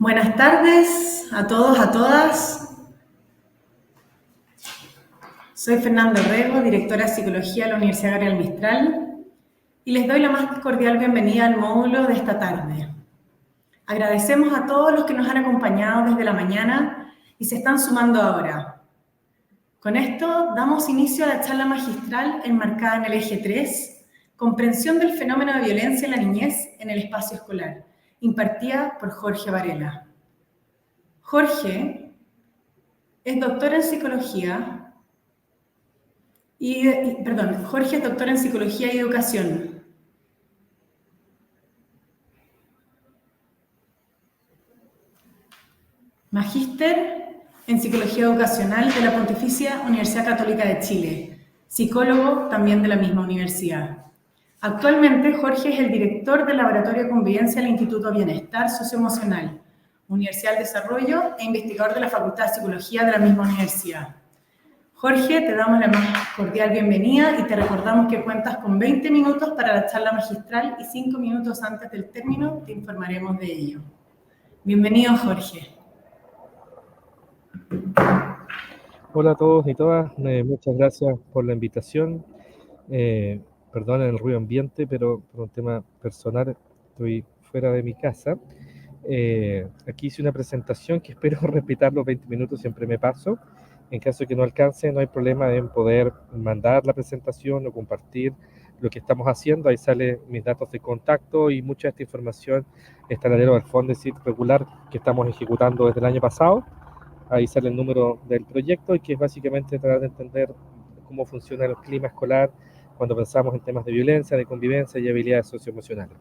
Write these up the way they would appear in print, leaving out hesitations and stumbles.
Buenas tardes a todos, a todas. Soy Fernanda Rego, directora de Psicología de la Universidad Gabriel Mistral, y les doy la más cordial bienvenida al módulo de esta tarde. Agradecemos a todos los que nos han acompañado desde la mañana y se están sumando ahora. Con esto damos inicio a la charla magistral enmarcada en el eje 3, Comprensión del fenómeno de violencia en la niñez en el espacio escolar, impartida por Jorge Varela. Jorge es doctor en psicología Jorge es doctor en psicología y educación. Magíster en psicología educacional de la Pontificia Universidad Católica de Chile, psicólogo también de la misma universidad. Actualmente Jorge es el director del Laboratorio de Convivencia del Instituto Bienestar Socioemocional, Universidad del Desarrollo e investigador de la Facultad de Psicología de la misma universidad. Jorge, te damos la más cordial bienvenida y te recordamos que cuentas con 20 minutos para la charla magistral y 5 minutos antes del término te informaremos de ello. Bienvenido, Jorge. Hola a todos y todas, muchas gracias por la invitación. Perdonen el ruido ambiente, pero por un tema personal estoy fuera de mi casa. Aquí hice una presentación que espero respetar los 20 minutos, siempre me paso. En caso de que no alcance, no hay problema en poder mandar la presentación o compartir lo que estamos haciendo. Ahí salen mis datos de contacto y mucha de esta información está en el del Fondesit regular que estamos ejecutando desde el año pasado. Ahí sale el número del proyecto y que es básicamente tratar de entender cómo funciona el clima escolar cuando pensamos en temas de violencia, de convivencia y habilidades socioemocionales.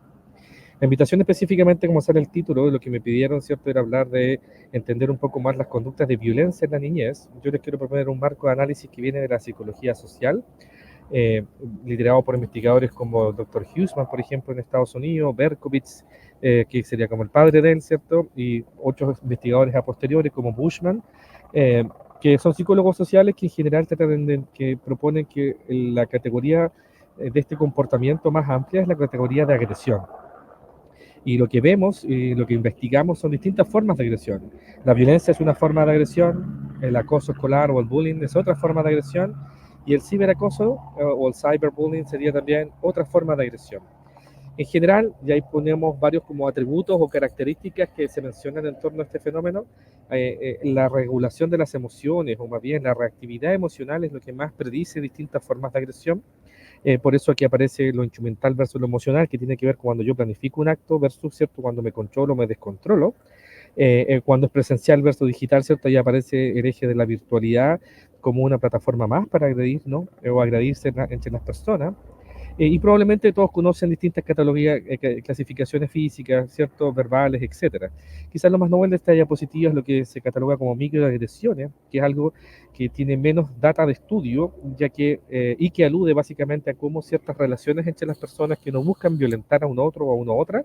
La invitación específicamente, como sale el título, lo que me pidieron, ¿cierto?, era hablar de entender un poco más las conductas de violencia en la niñez. Yo les quiero proponer un marco de análisis que viene de la psicología social, liderado por investigadores como el Dr. Huseman, por ejemplo, en Estados Unidos, Berkowitz, que sería como el padre de él, ¿cierto?, y otros investigadores a posteriores como Bushman, que son psicólogos sociales que en general que proponen que la categoría de este comportamiento más amplia es la categoría de agresión. Y lo que vemos y lo que investigamos son distintas formas de agresión. La violencia es una forma de agresión, el acoso escolar o el bullying es otra forma de agresión, y el ciberacoso o el cyberbullying sería también otra forma de agresión. En general, y ahí ponemos varios como atributos o características que se mencionan en torno a este fenómeno. La regulación de las emociones, o más bien la reactividad emocional, es lo que más predice distintas formas de agresión. Por eso aquí aparece lo instrumental versus lo emocional, que tiene que ver con cuando yo planifico un acto versus, ¿cierto?, cuando me controlo o me descontrolo. Cuando es presencial versus digital, ¿cierto?, ahí aparece el eje de la virtualidad como una plataforma más para agredir, ¿no?, o agredirse entre las personas. Y probablemente todos conocen distintas clasificaciones físicas, ¿cierto?, verbales, etcétera. Quizás lo más novel de esta diapositiva es lo que se cataloga como microagresiones, que es algo que tiene menos data de estudio, y que alude básicamente a cómo ciertas relaciones entre las personas que no buscan violentar a un otro o a una otra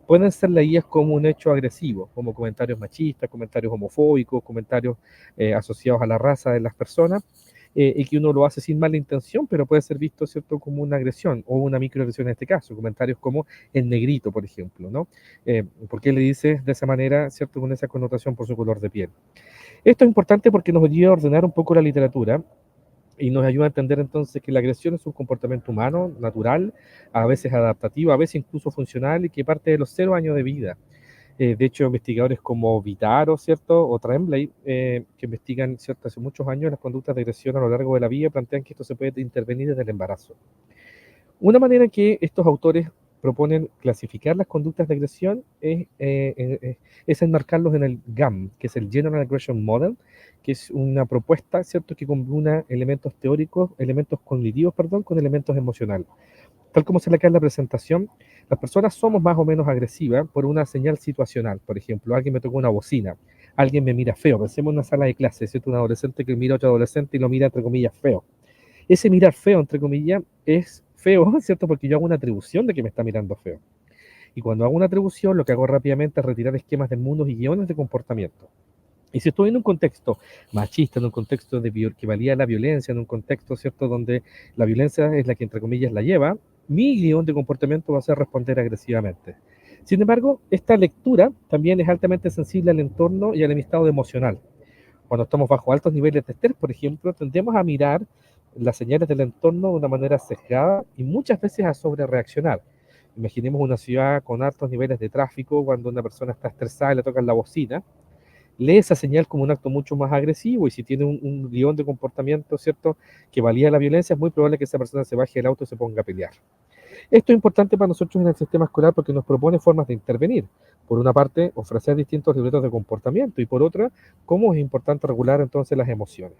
pueden ser leídas como un hecho agresivo, como comentarios machistas, comentarios homofóbicos, comentarios asociados a la raza de las personas, y que uno lo hace sin mala intención, pero puede ser visto, ¿cierto?, como una agresión o una microagresión en este caso. Comentarios como el negrito, por ejemplo, ¿no? ¿Por qué le dices de esa manera, ¿cierto?, con esa connotación por su color de piel? Esto es importante porque nos ayuda a ordenar un poco la literatura y nos ayuda a entender entonces que la agresión es un comportamiento humano, natural, a veces adaptativo, a veces incluso funcional, y que parte de los 0 años de vida. De hecho, investigadores como Vitaro, ¿cierto?, o Tremblay, que investigan, ¿cierto?, hace muchos años las conductas de agresión a lo largo de la vida, plantean que esto se puede intervenir desde el embarazo. Una manera en que estos autores proponen clasificar las conductas de agresión es enmarcarlos en el GAM, que es el General Aggression Model, que es una propuesta, ¿cierto?, que combina elementos teóricos, elementos cognitivos, perdón, con elementos emocionales. Tal como se le cae en la presentación, las personas somos más o menos agresivas por una señal situacional. Por ejemplo, alguien me tocó una bocina, alguien me mira feo. Pensemos en una sala de clase, ¿cierto?, un adolescente que mira a otro adolescente y lo mira, entre comillas, feo. Ese mirar feo, entre comillas, es feo, ¿cierto?, porque yo hago una atribución de que me está mirando feo. Y cuando hago una atribución, lo que hago rápidamente es retirar esquemas del mundo y guiones de comportamiento. Y si estoy en un contexto machista, en un contexto que valía la violencia, en un contexto, ¿cierto?, donde la violencia es la que, entre comillas, la lleva, mi guión de comportamiento va a ser responder agresivamente. Sin embargo, esta lectura también es altamente sensible al entorno y al estado emocional. Cuando estamos bajo altos niveles de estrés, por ejemplo, tendemos a mirar las señales del entorno de una manera sesgada y muchas veces a sobrereaccionar. Imaginemos una ciudad con altos niveles de tráfico, cuando una persona está estresada y le tocan la bocina, lee esa señal como un acto mucho más agresivo, y si tiene un guión de comportamiento, ¿cierto?, que valía la violencia, es muy probable que esa persona se baje del auto y se ponga a pelear. Esto es importante para nosotros en el sistema escolar porque nos propone formas de intervenir. Por una parte, ofrecer distintos libretos de comportamiento, y por otra, cómo es importante regular entonces las emociones.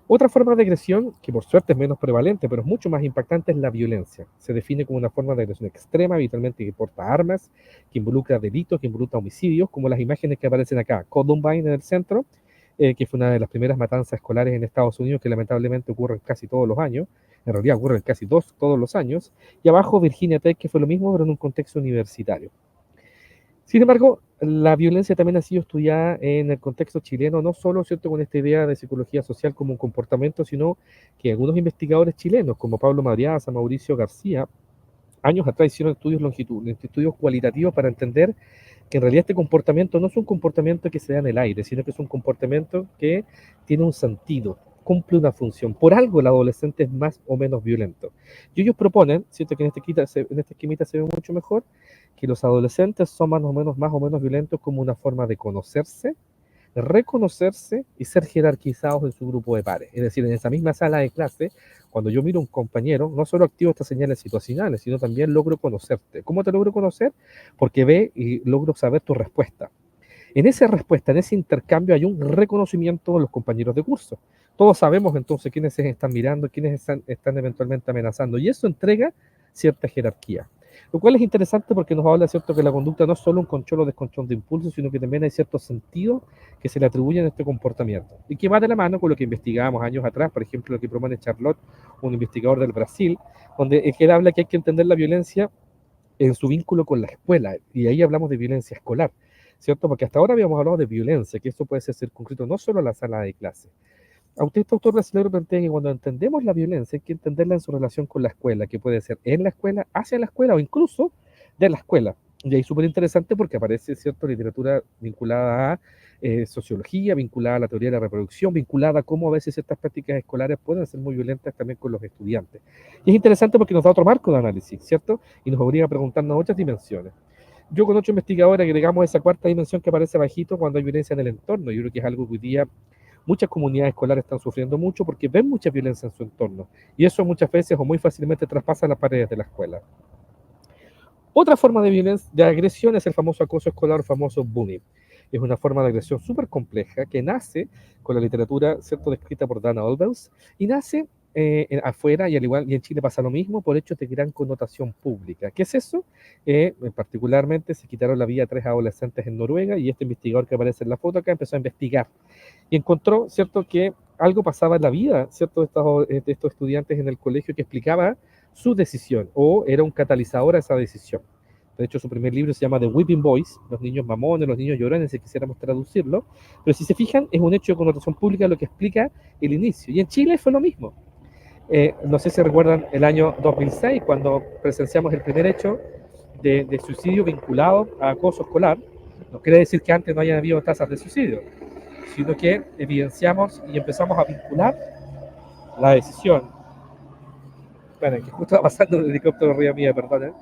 Otra forma de agresión, que por suerte es menos prevalente, pero es mucho más impactante, es la violencia. Se define como una forma de agresión extrema, habitualmente que porta armas, que involucra delitos, que involucra homicidios, como las imágenes que aparecen acá. Columbine en el centro, que fue una de las primeras matanzas escolares en Estados Unidos, que lamentablemente ocurren casi todos los años. En realidad ocurren casi todos los años. Y abajo Virginia Tech, que fue lo mismo, pero en un contexto universitario. Sin embargo, la violencia también ha sido estudiada en el contexto chileno, no solo, ¿cierto?, con esta idea de psicología social como un comportamiento, sino que algunos investigadores chilenos, como Pablo Madriaza, Mauricio García, años atrás hicieron estudios longitudinales, estudios cualitativos para entender que en realidad este comportamiento no es un comportamiento que se da en el aire, sino que es un comportamiento que tiene un sentido, cumple una función. Por algo el adolescente es más o menos violento. Y ellos proponen, siento que en esta esquemita se ve mucho mejor, que los adolescentes son más o menos violentos como una forma de conocerse, reconocerse y ser jerarquizados en su grupo de pares. Es decir, en esa misma sala de clase, cuando yo miro a un compañero, no solo activo estas señales situacionales, sino también logro conocerte. ¿Cómo te logro conocer? Porque ve y logro saber tu respuesta. En esa respuesta, en ese intercambio, hay un reconocimiento de los compañeros de curso. Todos sabemos entonces quiénes se están mirando, quiénes están eventualmente amenazando, y eso entrega cierta jerarquía. Lo cual es interesante porque nos habla, ¿cierto?, que la conducta no es solo un control o descontrol de impulsos, sino que también hay ciertos sentidos que se le atribuyen a este comportamiento. Y que va de la mano con lo que investigábamos años atrás, por ejemplo, lo que propone Charlotte, un investigador del Brasil, donde él habla que hay que entender la violencia en su vínculo con la escuela, y ahí hablamos de violencia escolar, ¿cierto? Porque hasta ahora habíamos hablado de violencia, que esto puede ser circunscrito no solo a la sala de clase. Este autor brasileño plantea que cuando entendemos la violencia hay que entenderla en su relación con la escuela, que puede ser en la escuela, hacia la escuela o incluso de la escuela. Y ahí es súper interesante porque aparece, ¿cierto?, literatura vinculada a sociología, vinculada a la teoría de la reproducción, vinculada a cómo a veces estas prácticas escolares pueden ser muy violentas también con los estudiantes. Y es interesante porque nos da otro marco de análisis, ¿cierto? Y nos obliga a preguntarnos otras dimensiones. Yo con 8 investigadores agregamos esa cuarta dimensión que aparece bajito cuando hay violencia en el entorno. Yo creo que es algo que hoy día muchas comunidades escolares están sufriendo mucho porque ven mucha violencia en su entorno. Y eso muchas veces o muy fácilmente traspasa las paredes de la escuela. Otra forma de violencia, de agresión, es el famoso acoso escolar, o famoso bullying. Es una forma de agresión súper compleja que nace con la literatura, ¿cierto?, descrita por Dana Olbers, y nace afuera, y al igual y en Chile pasa lo mismo, por hechos de gran connotación pública. ¿Qué es eso? Particularmente se quitaron la vida a 3 adolescentes en Noruega, y este investigador que aparece en la foto acá empezó a investigar y encontró, ¿cierto?, que algo pasaba en la vida, ¿cierto?, de estos estudiantes en el colegio que explicaba su decisión o era un catalizador a esa decisión. De hecho, su primer libro se llama The Weeping Boys, los niños mamones, los niños llorones, si quisiéramos traducirlo. Pero si se fijan, es un hecho de connotación pública lo que explica el inicio. Y en Chile fue lo mismo. No sé si recuerdan el año 2006, cuando presenciamos el primer hecho de suicidio vinculado a acoso escolar. No quiere decir que antes no hayan habido tasas de suicidio, sino que evidenciamos y empezamos a vincular la decisión. Bueno, que justo va pasando un helicóptero arriba mía, perdón.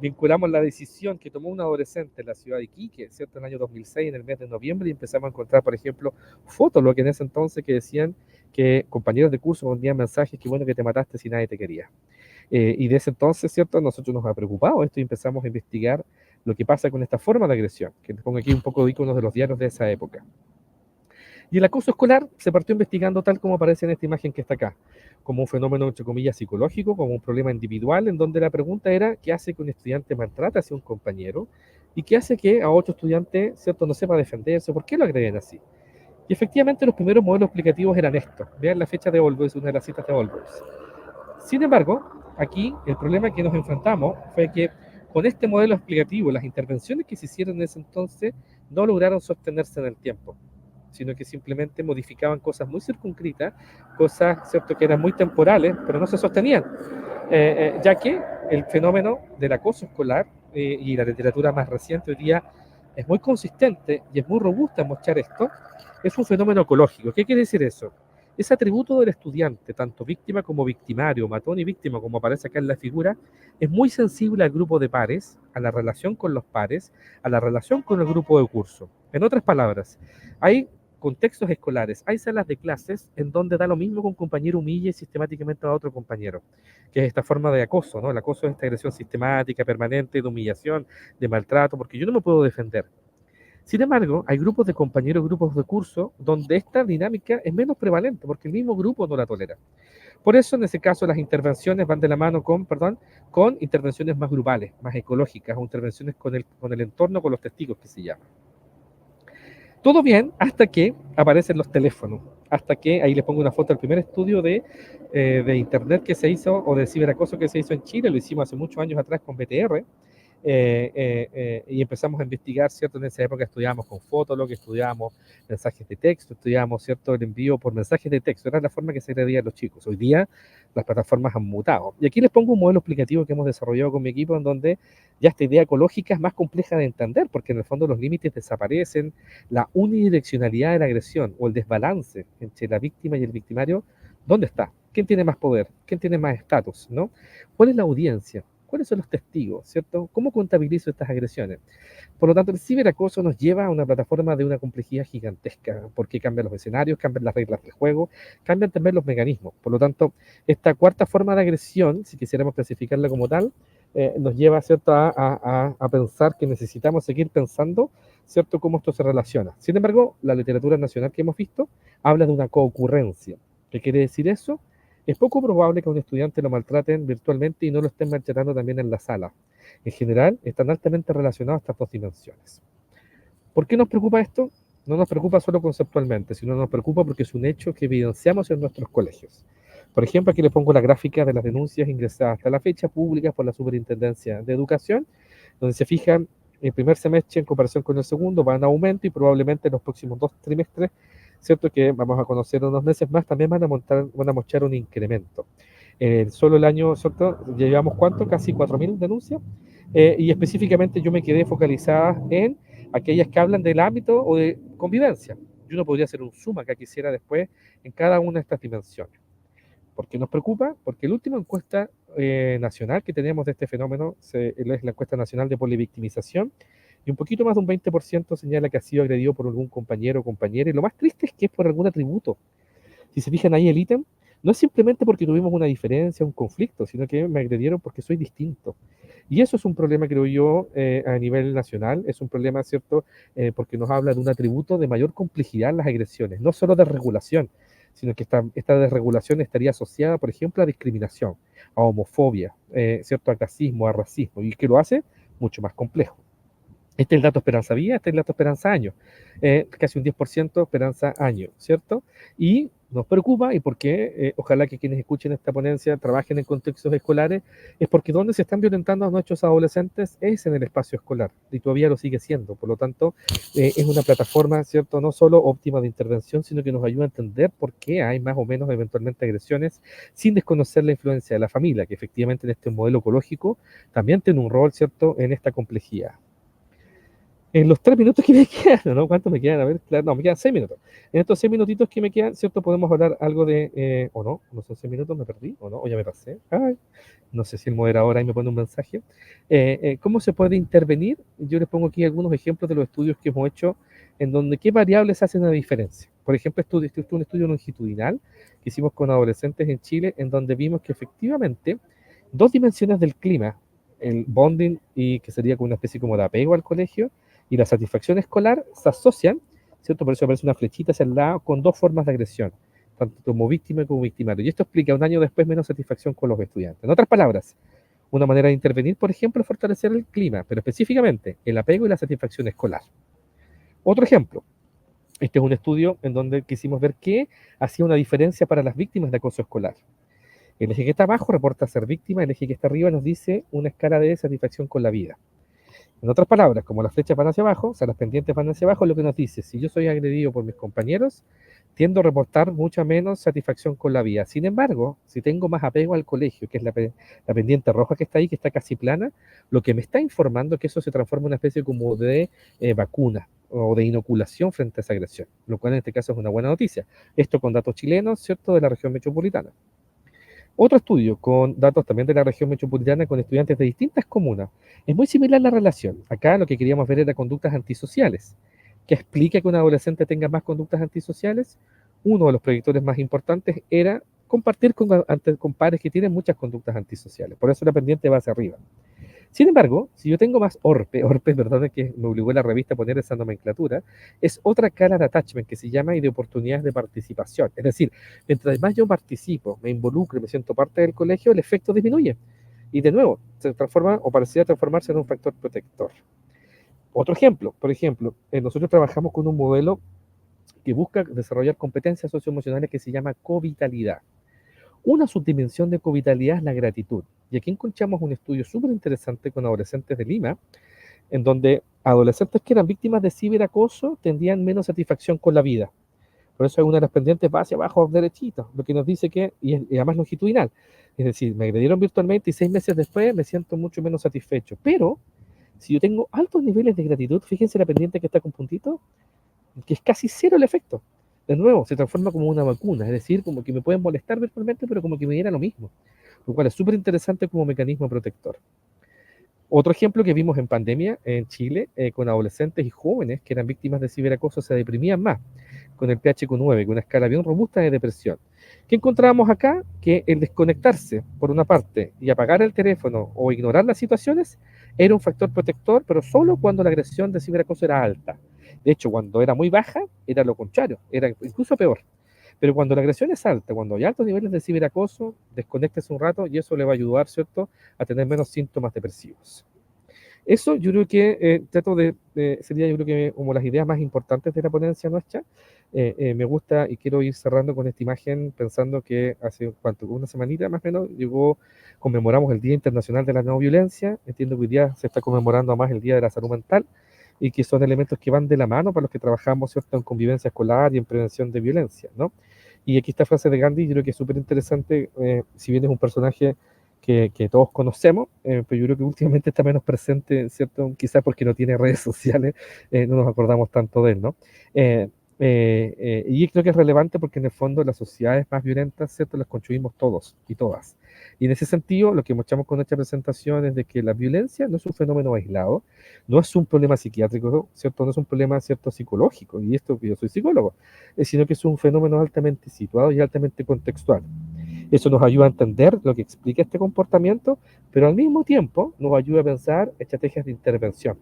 Vinculamos la decisión que tomó un adolescente en la ciudad de Iquique, ¿cierto?, en el año 2006, en el mes de noviembre, y empezamos a encontrar, por ejemplo, fotos, lo que en ese entonces que decían que compañeros de curso ponían mensajes que bueno que te mataste si nadie te quería. Y de ese entonces, ¿cierto?, nosotros nos ha preocupado esto y empezamos a investigar lo que pasa con esta forma de agresión, que pongo aquí un poco de iconos de los diarios de esa época. Y el acoso escolar se partió investigando tal como aparece en esta imagen que está acá, como un fenómeno, entre comillas, psicológico, como un problema individual, en donde la pregunta era qué hace que un estudiante maltrate hacia un compañero y qué hace que a otro estudiante, ¿cierto?, no sepa defenderse, ¿por qué lo agreden así? Y efectivamente los primeros modelos explicativos eran estos. Vean la fecha de Olbers, una de las citas de Olbers. Sin embargo, aquí el problema que nos enfrentamos fue que con este modelo explicativo, las intervenciones que se hicieron en ese entonces no lograron sostenerse en el tiempo, sino que simplemente modificaban cosas muy circunscritas, cosas, ¿cierto?, que eran muy temporales, pero no se sostenían, ya que el fenómeno del acoso escolar y la literatura más reciente hoy día es muy consistente y es muy robusta en mostrar esto, es un fenómeno ecológico. ¿Qué quiere decir eso? Ese atributo del estudiante, tanto víctima como victimario, matón y víctima, como aparece acá en la figura, es muy sensible al grupo de pares, a la relación con los pares, a la relación con el grupo de curso. En otras palabras, hay contextos escolares, hay salas de clases en donde da lo mismo que un compañero humille sistemáticamente a otro compañero, que es esta forma de acoso, ¿no? El acoso es esta agresión sistemática, permanente, de humillación, de maltrato, porque yo no me puedo defender. Sin embargo, hay grupos de compañeros, grupos de curso, donde esta dinámica es menos prevalente, porque el mismo grupo no la tolera. Por eso, en ese caso, las intervenciones van de la mano con intervenciones más grupales, más ecológicas, o intervenciones con el entorno, con los testigos, que se llama. Todo bien hasta que aparecen los teléfonos, hasta que, ahí les pongo una foto del primer estudio de internet que se hizo, o de ciberacoso que se hizo en Chile, lo hicimos hace muchos años atrás con BTR, y empezamos a investigar, ¿cierto? En esa época estudiábamos con Fotolog, estudiábamos mensajes de texto, estudiábamos, ¿cierto? El envío por mensajes de texto, era la forma que se agredía a los chicos. Hoy día las plataformas han mutado. Y aquí les pongo un modelo explicativo que hemos desarrollado con mi equipo, en donde ya esta idea ecológica es más compleja de entender, porque en el fondo los límites desaparecen, la unidireccionalidad de la agresión o el desbalance entre la víctima y el victimario, ¿dónde está? ¿Quién tiene más poder? ¿Quién tiene más estatus? ¿No? ¿Cuál es la audiencia? ¿Cuáles son los testigos? ¿Cierto? ¿Cómo contabilizo estas agresiones? Por lo tanto, el ciberacoso nos lleva a una plataforma de una complejidad gigantesca, porque cambian los escenarios, cambian las reglas del juego, cambian también los mecanismos. Por lo tanto, esta cuarta forma de agresión, si quisiéramos clasificarla como tal, nos lleva, ¿cierto?, a pensar que necesitamos seguir pensando, ¿cierto?, cómo esto se relaciona. Sin embargo, la literatura nacional que hemos visto habla de una coocurrencia. ¿Qué quiere decir eso? Es poco probable que a un estudiante lo maltraten virtualmente y no lo estén maltratando también en la sala. En general, están altamente relacionados estas dos dimensiones. ¿Por qué nos preocupa esto? No nos preocupa solo conceptualmente, sino nos preocupa porque es un hecho que evidenciamos en nuestros colegios. Por ejemplo, aquí les pongo la gráfica de las denuncias ingresadas hasta la fecha, públicas por la Superintendencia de Educación, donde se fijan el primer semestre en comparación con el segundo, va en aumento y probablemente en los próximos 2 trimestres, ¿cierto?, que vamos a conocer unos meses más, también van a mostrar un incremento. Solo el año, ¿cierto?, llevamos ¿cuánto? Casi 4.000 denuncias, y específicamente yo me quedé focalizada en aquellas que hablan del ámbito o de convivencia. Yo no podría hacer un zoom acá quisiera después en cada una de estas dimensiones. ¿Por qué nos preocupa? Porque la última encuesta nacional que tenemos de este fenómeno es la encuesta nacional de polivictimización, y un poquito más de un 20% señala que ha sido agredido por algún compañero o compañera, y lo más triste es que es por algún atributo. Si se fijan ahí el ítem, no es simplemente porque tuvimos una diferencia, un conflicto, sino que me agredieron porque soy distinto. Y eso es un problema, creo yo, a nivel nacional, es un problema, ¿cierto?, porque nos habla de un atributo de mayor complejidad en las agresiones, no solo de regulación, sino que esta desregulación estaría asociada, por ejemplo, a discriminación, a homofobia, ¿cierto?, a clasismo, a racismo, y que lo hace mucho más complejo. Este es el dato esperanza vida, este es el dato esperanza año, casi un 10% esperanza año, ¿cierto? Y nos preocupa, y porque ojalá que quienes escuchen esta ponencia trabajen en contextos escolares, es porque donde se están violentando a nuestros adolescentes es en el espacio escolar, y todavía lo sigue siendo. Por lo tanto, es una plataforma, ¿cierto?, no solo óptima de intervención, sino que nos ayuda a entender por qué hay más o menos eventualmente agresiones, sin desconocer la influencia de la familia, que efectivamente en este modelo ecológico también tiene un rol, ¿cierto?, en esta complejidad. En los 3 minutos que me quedan, ¿no? ¿Cuántos me quedan? A ver, claro, no, me quedan 6 minutos. En estos 6 minutitos que me quedan, ¿cierto? Podemos hablar algo de, o no son 6 minutos, me perdí, o no, o ya me pasé. Ay, no sé si el moderador ahí me pone un mensaje. ¿Cómo se puede intervenir? Yo les pongo aquí algunos ejemplos de los estudios que hemos hecho, en donde qué variables hacen la diferencia. Por ejemplo, un estudio longitudinal que hicimos con adolescentes en Chile, en donde vimos que efectivamente 2 dimensiones del clima, el bonding, y que sería como una especie como de apego al colegio, y la satisfacción escolar se asocian, ¿cierto? Por eso aparece una flechita hacia el lado con 2 formas de agresión, tanto como víctima como victimario. Y esto explica un año después menos satisfacción con los estudiantes. En otras palabras, una manera de intervenir, por ejemplo, es fortalecer el clima, pero específicamente el apego y la satisfacción escolar. Otro ejemplo, este es un estudio en donde quisimos ver qué hacía una diferencia para las víctimas de acoso escolar. El eje que está abajo reporta ser víctima, el eje que está arriba nos dice una escala de satisfacción con la vida. En otras palabras, como las flechas van hacia abajo, o sea, las pendientes van hacia abajo, lo que nos dice, si yo soy agredido por mis compañeros, tiendo a reportar mucha menos satisfacción con la vida. Sin embargo, si tengo más apego al colegio, que es la pendiente roja que está ahí, que está casi plana, lo que me está informando es que eso se transforma en una especie como de vacuna o de inoculación frente a esa agresión, lo cual en este caso es una buena noticia. Esto con datos chilenos, ¿cierto?, de la región metropolitana. Otro estudio con datos también de la región metropolitana con estudiantes de distintas comunas. Es muy similar la relación. Acá lo que queríamos ver era conductas antisociales. ¿Qué explica que un adolescente tenga más conductas antisociales? Uno de los predictores más importantes era compartir con pares que tienen muchas conductas antisociales. Por eso la pendiente va hacia arriba. Sin embargo, si yo tengo más ORPE, perdón, que me obligó la revista a poner esa nomenclatura, es otra cara de attachment que se llama y de oportunidades de participación. Es decir, mientras más yo participo, me involucro y me siento parte del colegio, el efecto disminuye. Y de nuevo, se transforma o pareciera transformarse en un factor protector. Otro ejemplo, por ejemplo, nosotros trabajamos con un modelo que busca desarrollar competencias socioemocionales que se llama covitalidad. Una subdimensión de covitalidad es la gratitud. Y aquí encontramos un estudio súper interesante con adolescentes de Lima, en donde adolescentes que eran víctimas de ciberacoso tendrían menos satisfacción con la vida. Por eso es una de las pendientes va hacia abajo derechito, lo que nos dice que, y además longitudinal, es decir, me agredieron virtualmente y 6 meses después me siento mucho menos satisfecho. Pero, si yo tengo altos niveles de gratitud, fíjense la pendiente que está con puntito, que es casi cero el efecto. De nuevo, se transforma como una vacuna, es decir, como que me pueden molestar virtualmente, pero como que me diera lo mismo, lo cual es súper interesante como mecanismo protector. Otro ejemplo que vimos en pandemia en Chile, con adolescentes y jóvenes que eran víctimas de ciberacoso, se deprimían más, con el PHQ-9, con una escala bien robusta de depresión. ¿Qué encontrábamos acá? Que el desconectarse, por una parte, y apagar el teléfono o ignorar las situaciones, era un factor protector, pero solo cuando la agresión de ciberacoso era alta. De hecho, cuando era muy baja, era lo contrario, era incluso peor. Pero cuando la agresión es alta, cuando hay altos niveles de ciberacoso, desconéctese un rato y eso le va a ayudar, ¿cierto?, a tener menos síntomas depresivos. Eso yo creo que sería yo creo que como las ideas más importantes de la ponencia nuestra. Me gusta y quiero ir cerrando con esta imagen pensando que hace una semanita más o menos conmemoramos el Día Internacional de la No Violencia. Entiendo que hoy día se está conmemorando además el Día de la Salud Mental y que son elementos que van de la mano para los que trabajamos, ¿cierto?, en convivencia escolar y en prevención de violencia, ¿no? Y aquí esta frase de Gandhi yo creo que es súper interesante, si bien es un personaje que todos conocemos, pero yo creo que últimamente está menos presente, ¿cierto? Quizás porque no tiene redes sociales, no nos acordamos tanto de él, ¿no? Y creo que es relevante porque en el fondo las sociedades más violentas, ¿cierto?, las construimos todos y todas. Y en ese sentido, lo que mostramos con nuestra presentación es de que la violencia no es un fenómeno aislado, no es un problema psiquiátrico, ¿cierto?, no es un problema, ¿cierto?, psicológico, y esto que yo soy psicólogo, sino que es un fenómeno altamente situado y altamente contextual. Eso nos ayuda a entender lo que explica este comportamiento, pero al mismo tiempo nos ayuda a pensar estrategias de intervención.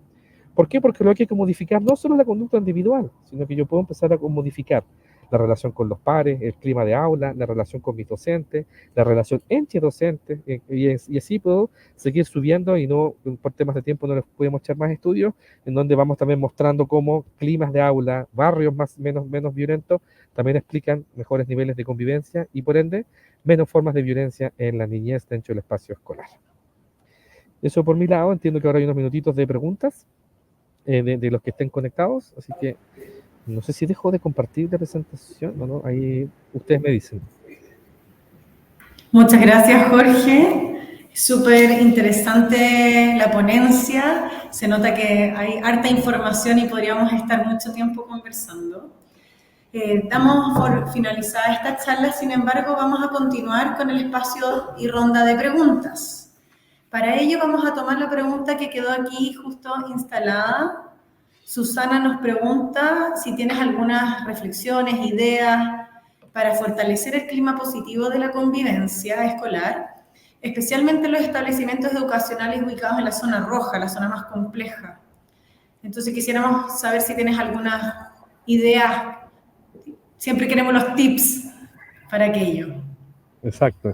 ¿Por qué? Porque lo que hay que modificar no solo la conducta individual, sino que yo puedo empezar a modificar la relación con los pares, el clima de aula, la relación con mis docentes, la relación entre docentes, y así puedo seguir subiendo y no, por temas de tiempo no les podemos echar más estudios, en donde vamos también mostrando cómo climas de aula, barrios menos violentos, también explican mejores niveles de convivencia y por ende menos formas de violencia en la niñez dentro del espacio escolar. Eso por mi lado, entiendo que ahora hay unos minutitos de preguntas de los que estén conectados, así que no sé si dejo de compartir la presentación o no, ahí ustedes me dicen. Muchas gracias, Jorge. Súper interesante la ponencia. Se nota que hay harta información y podríamos estar mucho tiempo conversando. Damos por finalizada esta charla, sin embargo, vamos a continuar con el espacio y ronda de preguntas. Para ello vamos a tomar la pregunta que quedó aquí justo instalada. Susana nos pregunta si tienes algunas reflexiones, ideas para fortalecer el clima positivo de la convivencia escolar, especialmente en los establecimientos educacionales ubicados en la zona roja, la zona más compleja. Entonces quisiéramos saber si tienes algunas ideas. Siempre queremos los tips para aquello. Exacto.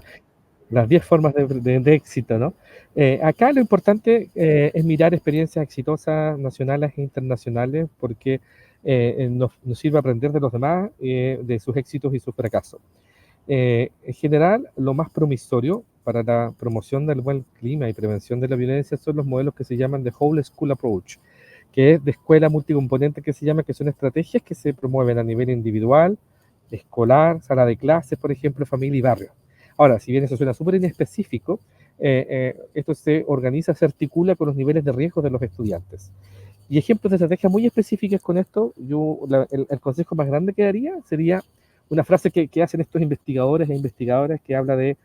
Las 10 formas de éxito, ¿no? Acá lo importante es mirar experiencias exitosas nacionales e internacionales porque nos sirve aprender de los demás, de sus éxitos y sus fracasos. En general, lo más promisorio para la promoción del buen clima y prevención de la violencia son los modelos que se llaman de Whole School Approach, que es de escuela multicomponente que se llama, que son estrategias que se promueven a nivel individual, escolar, sala de clases, por ejemplo, familia y barrio. Ahora, si bien eso suena súper inespecífico, esto se organiza, se articula con los niveles de riesgo de los estudiantes. Y ejemplos de estrategias muy específicas con esto, el consejo más grande que daría sería una frase que hacen estos investigadores e investigadoras que habla de: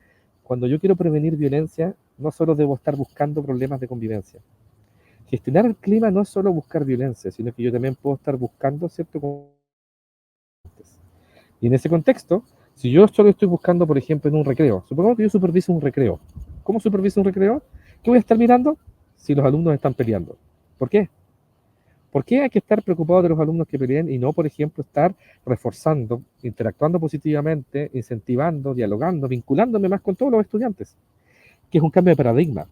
cuando yo quiero prevenir violencia, no solo debo estar buscando problemas de convivencia. Gestionar el clima no es solo buscar violencia, sino que yo también puedo estar buscando, ¿cierto? Y en ese contexto, si yo solo estoy buscando, por ejemplo, en un recreo, supongamos que yo superviso un recreo. ¿Cómo superviso un recreo? ¿Qué voy a estar mirando? Si los alumnos están peleando. ¿Por qué? ¿Por qué hay que estar preocupado de los alumnos que peleen y no, por ejemplo, estar reforzando, interactuando positivamente, incentivando, dialogando, vinculándome más con todos los estudiantes? Que es un cambio de paradigma.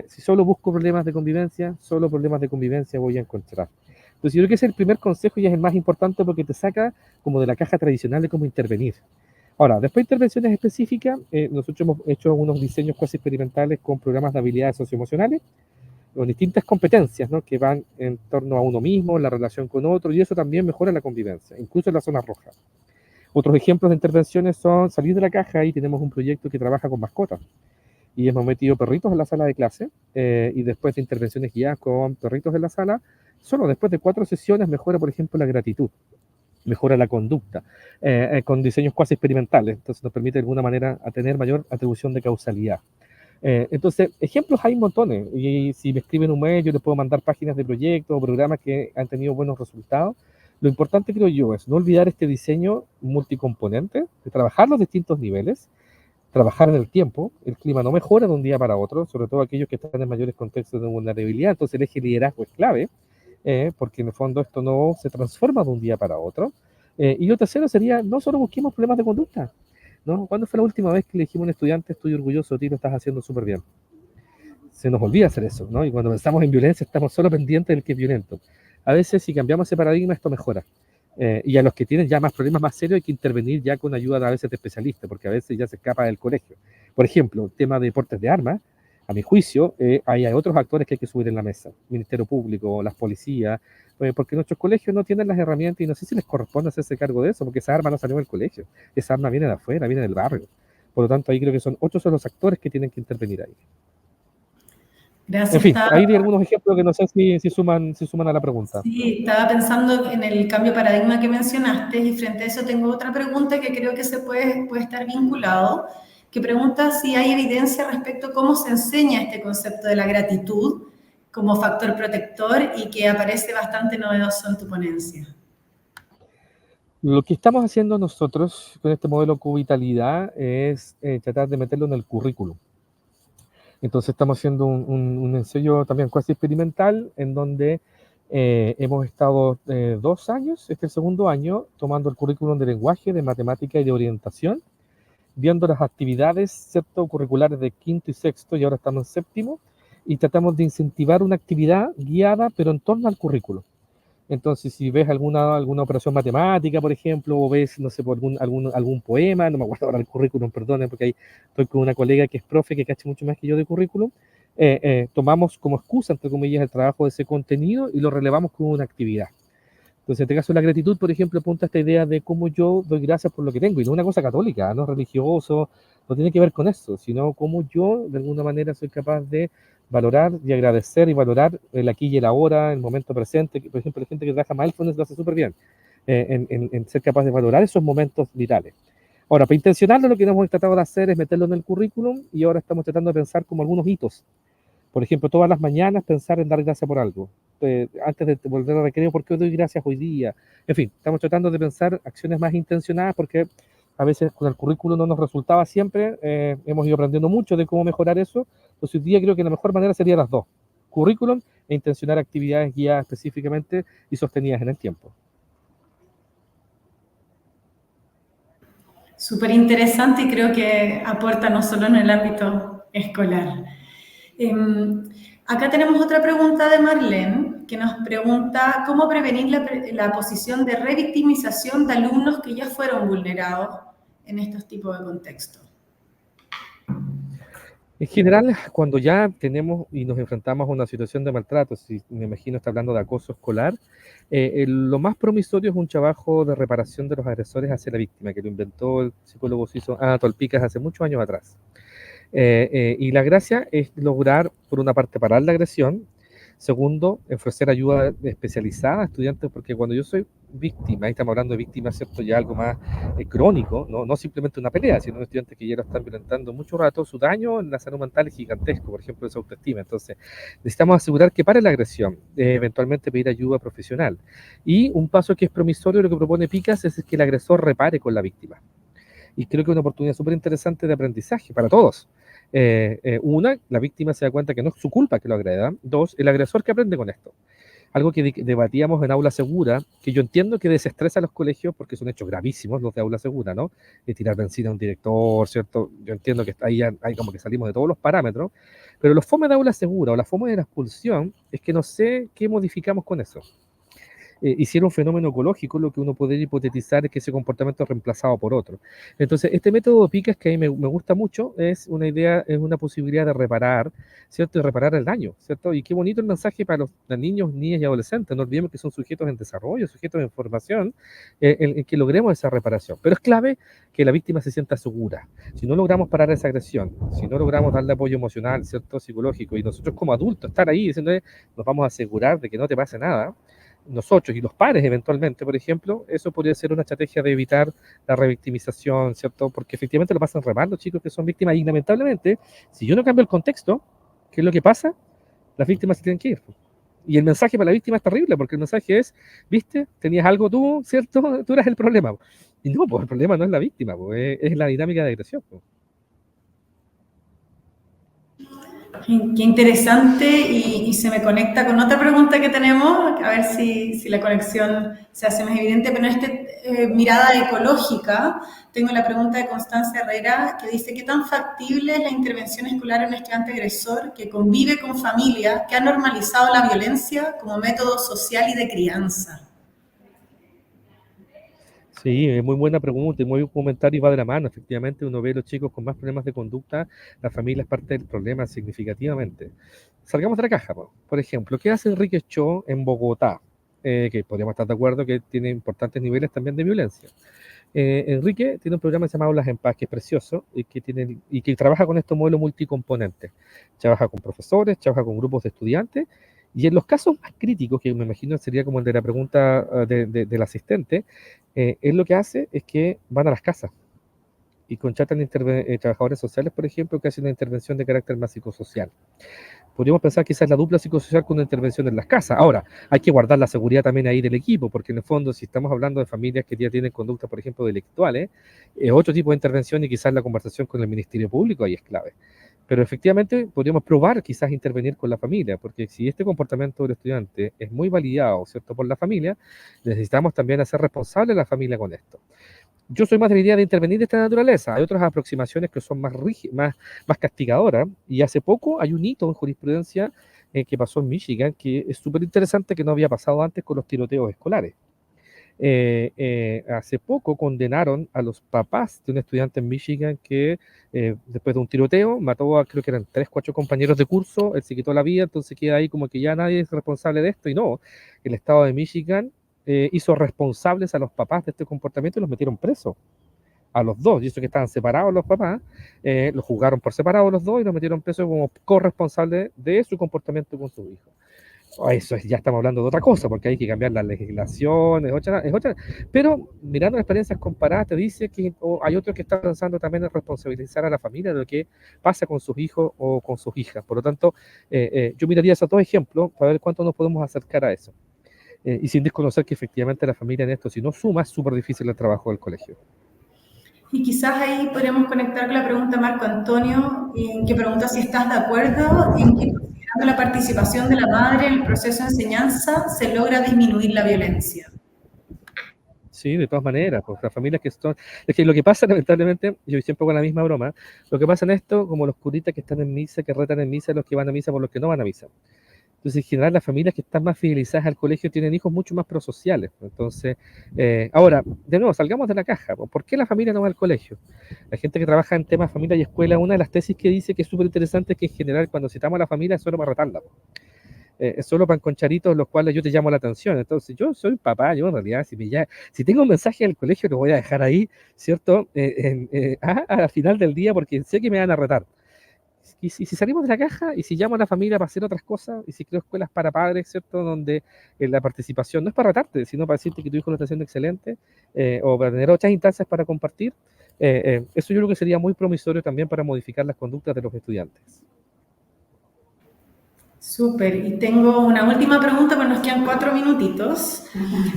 Si solo busco problemas de convivencia, solo problemas de convivencia voy a encontrar. Entonces yo creo que ese es el primer consejo y es el más importante porque te saca como de la caja tradicional de cómo intervenir. Ahora, después de intervenciones específicas, nosotros hemos hecho unos diseños cuasi experimentales con programas de habilidades socioemocionales, con distintas competencias, ¿no? Que van en torno a uno mismo, la relación con otro, y eso también mejora la convivencia, incluso en la zona roja. Otros ejemplos de intervenciones son salir de la caja, y tenemos un proyecto que trabaja con mascotas, y hemos metido perritos en la sala de clase, y después de intervenciones guiadas con perritos en la sala, solo después de 4 sesiones mejora, por ejemplo, la gratitud, mejora la conducta, con diseños cuasi experimentales, entonces nos permite de alguna manera a tener mayor atribución de causalidad. Entonces, ejemplos hay montones, y si me escriben un mail yo les puedo mandar páginas de proyectos o programas que han tenido buenos resultados. Lo importante, creo yo, es no olvidar este diseño multicomponente, de trabajar los distintos niveles, trabajar en el tiempo. El clima no mejora de un día para otro, sobre todo aquellos que están en mayores contextos de vulnerabilidad, entonces el eje liderazgo es clave, porque en el fondo esto no se transforma de un día para otro. Y lo tercero sería, no solo busquemos problemas de conducta, ¿no? ¿Cuándo fue la última vez que le dijimos a un estudiante: estoy orgulloso de ti, lo estás haciendo súper bien? Se nos olvida hacer eso, ¿no? Y cuando pensamos en violencia estamos solo pendientes del que es violento. A veces, si cambiamos ese paradigma, esto mejora. Y a los que tienen ya más problemas más serios hay que intervenir ya con ayuda a veces de especialistas, porque a veces ya se escapa del colegio. Por ejemplo, el tema de portes de armas, a mi juicio, hay otros actores que hay que subir en la mesa: Ministerio Público, las policías, porque nuestros colegios no tienen las herramientas, y no sé si les corresponde hacerse cargo de eso, porque esa arma no salió del colegio, esa arma viene de afuera, viene del barrio. Por lo tanto, ahí creo que son otros los actores que tienen que intervenir ahí. En Gracias. fin, ahí hay algunos ejemplos que no sé si suman a la pregunta. Sí, estaba pensando en el cambio de paradigma que mencionaste, y frente a eso tengo otra pregunta que creo que se puede estar vinculado, que pregunta si hay evidencia respecto a cómo se enseña este concepto de la gratitud como factor protector, y que aparece bastante novedoso en tu ponencia. Lo que estamos haciendo nosotros con este modelo Covitalidad es tratar de meterlo en el currículum. Entonces estamos haciendo un ensayo también cuasi experimental, en donde hemos estado 2 años, este es el segundo año, tomando el currículum de lenguaje, de matemática y de orientación, viendo las actividades, ¿cierto?, curriculares de quinto y sexto, y ahora estamos en séptimo, y tratamos de incentivar una actividad guiada, pero en torno al currículo. Entonces, si ves alguna operación matemática, por ejemplo, o ves, no sé, por algún poema, no me acuerdo ahora el currículum, perdón, porque ahí estoy con una colega que es profe, que cacha mucho más que yo de currículum, tomamos como excusa, entre comillas, el trabajo de ese contenido y lo relevamos como una actividad. Entonces, en este caso, la gratitud, por ejemplo, apunta a esta idea de cómo yo doy gracias por lo que tengo, y no una cosa católica, no religioso, no tiene que ver con eso, sino cómo yo, de alguna manera, soy capaz de valorar y agradecer y valorar el aquí y el ahora, el momento presente. Por ejemplo, la gente que trabaja mindfulness lo hace súper bien, en ser capaz de valorar esos momentos vitales. Ahora, para intencionarlo, lo que hemos tratado de hacer es meterlo en el currículum, y ahora estamos tratando de pensar como algunos hitos. Por ejemplo, todas las mañanas pensar en dar gracias por algo. Antes de volver a recreo, ¿por qué doy gracias hoy día? En fin, estamos tratando de pensar acciones más intencionadas, porque a veces con el currículum no nos resultaba siempre. Hemos ido aprendiendo mucho de cómo mejorar eso. Entonces hoy día creo que la mejor manera sería las dos: currículum e intencionar actividades guiadas específicamente y sostenidas en el tiempo. Súper interesante, y creo que aporta no solo en el ámbito escolar. Acá tenemos otra pregunta de Marlene, que nos pregunta cómo prevenir la posición de revictimización de alumnos que ya fueron vulnerados en estos tipos de contextos. En general, cuando ya tenemos y nos enfrentamos a una situación de maltrato, si me imagino está hablando de acoso escolar, lo más promisorio es un trabajo de reparación de los agresores hacia la víctima, que lo inventó el psicólogo suizo Anatol Pikas hace muchos años atrás. Y la gracia es lograr, por una parte, parar la agresión. Segundo, ofrecer ayuda especializada a estudiantes, porque cuando yo soy víctima, ahí estamos hablando de víctimas, ¿cierto? Ya algo más crónico, ¿no? No simplemente una pelea, sino un estudiante que ya lo están violentando mucho rato, su daño en la salud mental es gigantesco, por ejemplo, esa autoestima. Entonces, necesitamos asegurar que pare la agresión, eventualmente pedir ayuda profesional. Y un paso que es promisorio, lo que propone Picas, es que el agresor repare con la víctima. Y creo que es una oportunidad súper interesante de aprendizaje para todos. Una, la víctima se da cuenta que no es su culpa que lo agreda. Dos, el agresor que aprende con esto. Algo que debatíamos en Aula Segura, que yo entiendo que desestresa a los colegios porque son hechos gravísimos los de Aula Segura, ¿no? De tirar benzina a un director, ¿cierto? Yo entiendo que ahí hay como que salimos de todos los parámetros, pero los fomes de Aula Segura o la fome de la expulsión es que no sé qué modificamos con eso. Hiciera un fenómeno ecológico, lo que uno podría hipotetizar es que ese comportamiento es reemplazado por otro. Entonces, este método de Picas que a mí me gusta mucho es una idea, es una posibilidad de reparar, ¿cierto? De reparar el daño, ¿cierto? Y qué bonito el mensaje para los niños, niñas y adolescentes. No olvidemos que son sujetos en desarrollo, sujetos en formación, en que logremos esa reparación. Pero es clave que la víctima se sienta segura. Si no logramos parar esa agresión, si no logramos darle apoyo emocional, ¿cierto? Psicológico, y nosotros como adultos estar ahí diciendo, nos vamos a asegurar de que no te pase nada, nosotros y los pares eventualmente, por ejemplo, eso podría ser una estrategia de evitar la revictimización, ¿cierto? Porque efectivamente lo pasan re mal los chicos que son víctimas y lamentablemente, si yo no cambio el contexto, ¿qué es lo que pasa? Las víctimas se tienen que ir. Y el mensaje para la víctima es terrible, porque el mensaje es, viste, tenías algo tú, ¿cierto? Tú eras el problema. Y no, pues el problema no es la víctima, pues, es la dinámica de agresión. Pues. Qué interesante y se me conecta con otra pregunta que tenemos, a ver si la conexión se hace más evidente, pero en esta mirada ecológica tengo la pregunta de Constanza Herrera que dice, ¿qué tan factible es la intervención escolar en un estudiante agresor que convive con familia que ha normalizado la violencia como método social y de crianza? Sí, es muy buena pregunta y muy buen comentario y va de la mano. Efectivamente, uno ve a los chicos con más problemas de conducta, la familia es parte del problema significativamente. Salgamos de la caja, por ejemplo, ¿qué hace Enrique Cho en Bogotá? Que podríamos estar de acuerdo que tiene importantes niveles también de violencia. Enrique tiene un programa que se llama Aulas en Paz, que es precioso y que trabaja con estos modelos multicomponentes. Trabaja con profesores, trabaja con grupos de estudiantes y en los casos más críticos, que me imagino sería como el de la pregunta del asistente, él lo que hace es que van a las casas y contratan trabajadores sociales, por ejemplo, que hacen una intervención de carácter más psicosocial. Podríamos pensar quizás la dupla psicosocial con una intervención en las casas. Ahora, hay que guardar la seguridad también ahí del equipo, porque en el fondo, si estamos hablando de familias que ya tienen conductas, por ejemplo, delictuales, es otro tipo de intervención y quizás la conversación con el Ministerio Público ahí es clave. Pero efectivamente podríamos probar quizás intervenir con la familia, porque si este comportamiento del estudiante es muy validado, ¿cierto?, por la familia, necesitamos también hacer responsable a la familia con esto. Yo soy más de la idea de intervenir de esta naturaleza. Hay otras aproximaciones que son más rígidas, más castigadoras, y hace poco hay un hito en jurisprudencia que pasó en Michigan que es súper interesante, que no había pasado antes con los tiroteos escolares. Hace poco condenaron a los papás de un estudiante en Michigan que después de un tiroteo mató a, creo que eran 3, 4 compañeros de curso, él se quitó la vida, entonces queda ahí como que ya nadie es responsable de esto, y no, el estado de Michigan hizo responsables a los papás de este comportamiento y los metieron presos a los dos, y eso que estaban separados los papás, los juzgaron por separado los dos y los metieron presos como corresponsables de su comportamiento con sus hijos. Eso ya estamos hablando de otra cosa, porque hay que cambiar la legislación, es otra. Pero mirando las experiencias comparadas, te dice que hay otros que están pensando también en responsabilizar a la familia de lo que pasa con sus hijos o con sus hijas. Por lo tanto, yo miraría esos dos ejemplos para ver cuánto nos podemos acercar a eso. Y sin desconocer que efectivamente la familia en esto, si no suma, es súper difícil el trabajo del colegio. Y quizás ahí podríamos conectar con la pregunta de Marco Antonio, que pregunta si estás de acuerdo en que considerando la participación de la madre en el proceso de enseñanza se logra disminuir la violencia. Sí, de todas maneras, pues las familias que son... Es que lo que pasa, lamentablemente, yo siempre con la misma broma, lo que pasa en esto, como los curitas que están en misa, que retan en misa, los que van a misa por los que no van a misa. Entonces, en general, las familias que están más fidelizadas al colegio tienen hijos mucho más prosociales. Entonces, ahora, de nuevo, salgamos de la caja. ¿Por qué la familia no va al colegio? La gente que trabaja en temas familia y escuela, una de las tesis que dice que es súper interesante es que en general cuando citamos a la familia es solo para retarla. Es solo para concharitos los cuales yo te llamo la atención. Entonces, yo soy papá, yo en realidad, si tengo un mensaje del colegio, lo voy a dejar ahí, ¿cierto? Al final del día, porque sé que me van a retar. Y si salimos de la caja y si llamo a la familia para hacer otras cosas y si creo escuelas para padres, ¿cierto? Donde la participación no es para retarte, sino para decirte que tu hijo lo está haciendo excelente o para tener otras instancias para compartir, eso yo creo que sería muy promisorio también para modificar las conductas de los estudiantes. Súper. Y tengo una última pregunta, pero nos quedan 4 minutitos.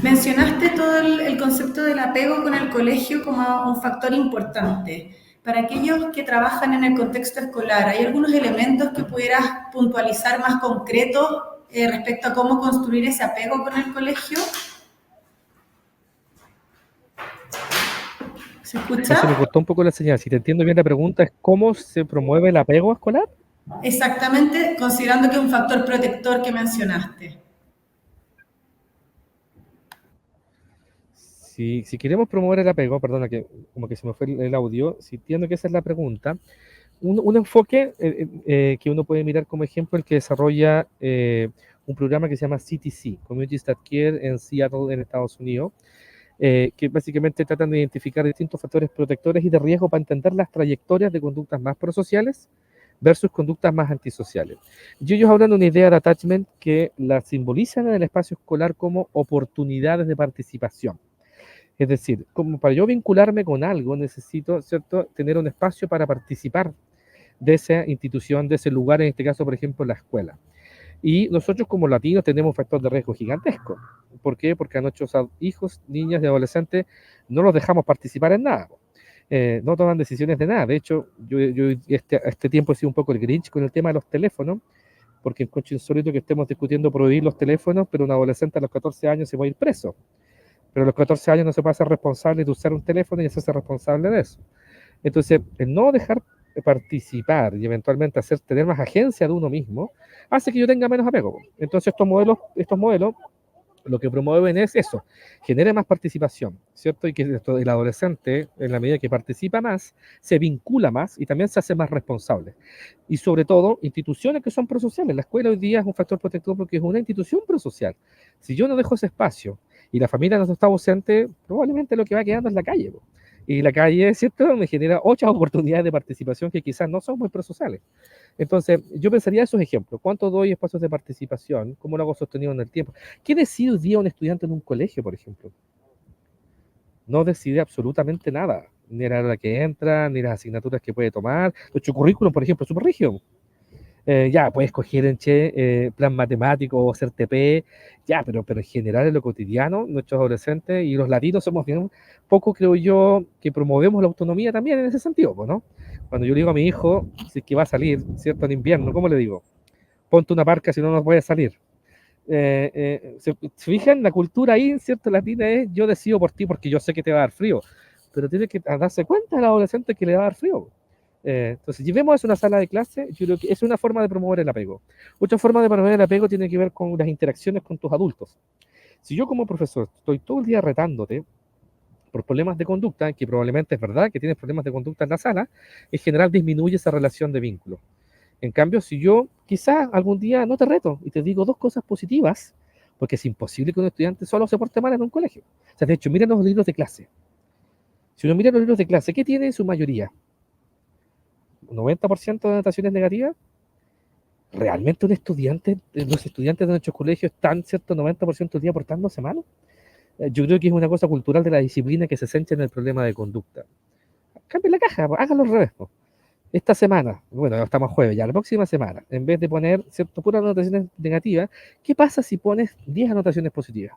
Mencionaste todo el concepto del apego con el colegio como un factor importante. Para aquellos que trabajan en el contexto escolar, ¿hay algunos elementos que pudieras puntualizar más concretos respecto a cómo construir ese apego con el colegio? ¿Se escucha? Se me cortó un poco la señal. Si te entiendo bien la pregunta, es ¿cómo se promueve el apego escolar? Exactamente, considerando que es un factor protector que mencionaste. Si queremos promover el apego, perdona que como que se me fue el audio, si entiendo que esa es la pregunta, un enfoque que uno puede mirar como ejemplo el que desarrolla un programa que se llama CTC, Community That Care en Seattle, en Estados Unidos, que básicamente tratan de identificar distintos factores protectores y de riesgo para entender las trayectorias de conductas más prosociales versus conductas más antisociales. Y ellos hablan de una idea de attachment que la simbolizan en el espacio escolar como oportunidades de participación. Es decir, como para yo vincularme con algo, necesito, ¿cierto?, tener un espacio para participar de esa institución, de ese lugar, en este caso, por ejemplo, la escuela. Y nosotros como latinos tenemos un factor de riesgo gigantesco. ¿Por qué? Porque a nuestros hijos, niñas y adolescentes no los dejamos participar en nada. No toman decisiones de nada. De hecho, yo este tiempo he sido un poco el Grinch con el tema de los teléfonos, porque encuentro insólito que estemos discutiendo prohibir los teléfonos, pero un adolescente a los 14 años se va a ir preso. Pero a los 14 años no se puede hacer responsable de usar un teléfono y hacerse responsable de eso. Entonces, el no dejar participar y eventualmente tener más agencia de uno mismo, hace que yo tenga menos apego. Entonces, estos modelos lo que promueven es eso, genere más participación, ¿cierto? Y que el adolescente, en la medida que participa más, se vincula más y también se hace más responsable. Y sobre todo, instituciones que son prosociales. La escuela hoy día es un factor protector porque es una institución prosocial. Si yo no dejo ese espacio y la familia no está ausente, probablemente lo que va quedando es la calle. Y la calle, ¿cierto?, me genera otras oportunidades de participación que quizás no son muy prosociales. Entonces, yo pensaría esos ejemplos. ¿Cuánto doy espacios de participación? ¿Cómo lo hago sostenido en el tiempo? ¿Qué decide hoy día un estudiante en un colegio, por ejemplo? No decide absolutamente nada. Ni la hora que entra, ni las asignaturas que puede tomar. Nuestro currículum, por ejemplo, es súper rígido. Ya, puedes escoger plan matemático o hacer TP, ya, pero en general en lo cotidiano, nuestros adolescentes y los latinos somos bien poco, creo yo, que promovemos la autonomía también en ese sentido, ¿no? Cuando yo le digo a mi hijo, si es que va a salir, ¿cierto?, en invierno, ¿cómo le digo? Ponte una parca si no, no puedes salir. Se fijan, la cultura ahí, ¿cierto?, latina es yo decido por ti porque yo sé que te va a dar frío, pero tiene que darse cuenta el adolescente que le va a dar frío. Entonces, llevemos eso a una sala de clase, yo creo que es una forma de promover el apego. Otra forma de promover el apego tiene que ver con las interacciones con tus adultos. Si yo como profesor estoy todo el día retándote por problemas de conducta, que probablemente es verdad que tienes problemas de conducta en la sala, en general disminuye esa relación de vínculo. En cambio, si yo quizás algún día no te reto y te digo dos cosas positivas, porque es imposible que un estudiante solo se porte mal en un colegio. O sea, de hecho, miren los libros de clase. Si uno mira los libros de clase, ¿qué tiene en su mayoría? ¿Un 90% de anotaciones negativas? ¿Realmente los estudiantes de nuestros colegios están, cierto, 90% del día portándose mal? Yo creo que es una cosa cultural de la disciplina que se centra en el problema de conducta. Cambien la caja, háganlo al revés. Esta semana, bueno, estamos jueves, ya la próxima semana, en vez de poner, cierto, puras anotaciones negativas, ¿qué pasa si pones 10 anotaciones positivas?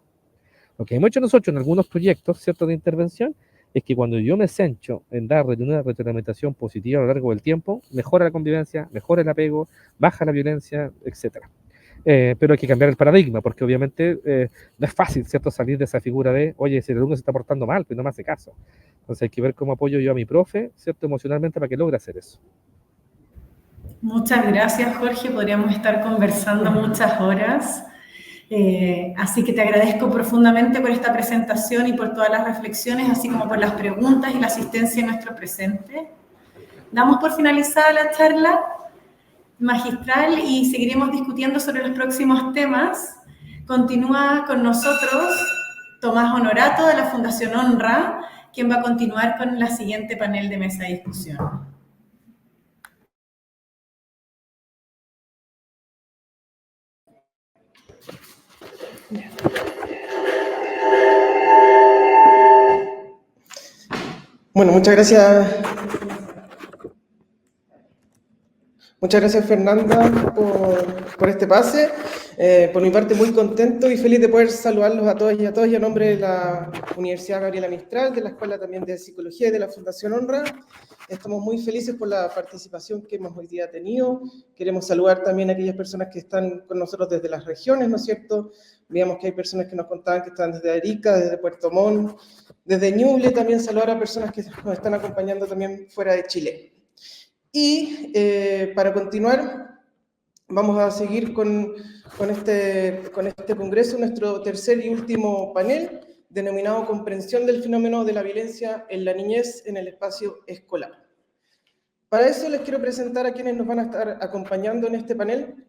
Lo que hemos hecho nosotros en algunos proyectos, cierto, de intervención, es que cuando yo me centro en darle una retroalimentación positiva a lo largo del tiempo, mejora la convivencia, mejora el apego, baja la violencia, etcétera. Pero hay que cambiar el paradigma, porque obviamente no es fácil, ¿cierto?, salir de esa figura de, oye, si el alumno se está portando mal, pues no me hace caso. Entonces hay que ver cómo apoyo yo a mi profe, ¿cierto?, emocionalmente para que logre hacer eso. Muchas gracias, Jorge. Podríamos estar conversando muchas horas. Así que te agradezco profundamente por esta presentación y por todas las reflexiones, así como por las preguntas y la asistencia en nuestro presente. Damos por finalizada la charla magistral y seguiremos discutiendo sobre los próximos temas. Continúa con nosotros Tomás Honorato de la Fundación Honra, quien va a continuar con la siguiente panel de mesa de discusión. Bueno, muchas gracias. Muchas gracias, Fernanda, por este pase. Por mi parte, muy contento y feliz de poder saludarlos a todas y a todos y a nombre de la Universidad Gabriela Mistral, de la Escuela también de Psicología y de la Fundación Honra. Estamos muy felices por la participación que hemos hoy día tenido. Queremos saludar también a aquellas personas que están con nosotros desde las regiones, ¿no es cierto? Veíamos que hay personas que nos contaban que están desde Arica, desde Puerto Montt, desde Ñuble, también saludar a personas que nos están acompañando también fuera de Chile. Y para continuar, vamos a seguir con este congreso, nuestro tercer y último panel, denominado Comprensión del fenómeno de la violencia en la niñez en el espacio escolar. Para eso les quiero presentar a quienes nos van a estar acompañando en este panel.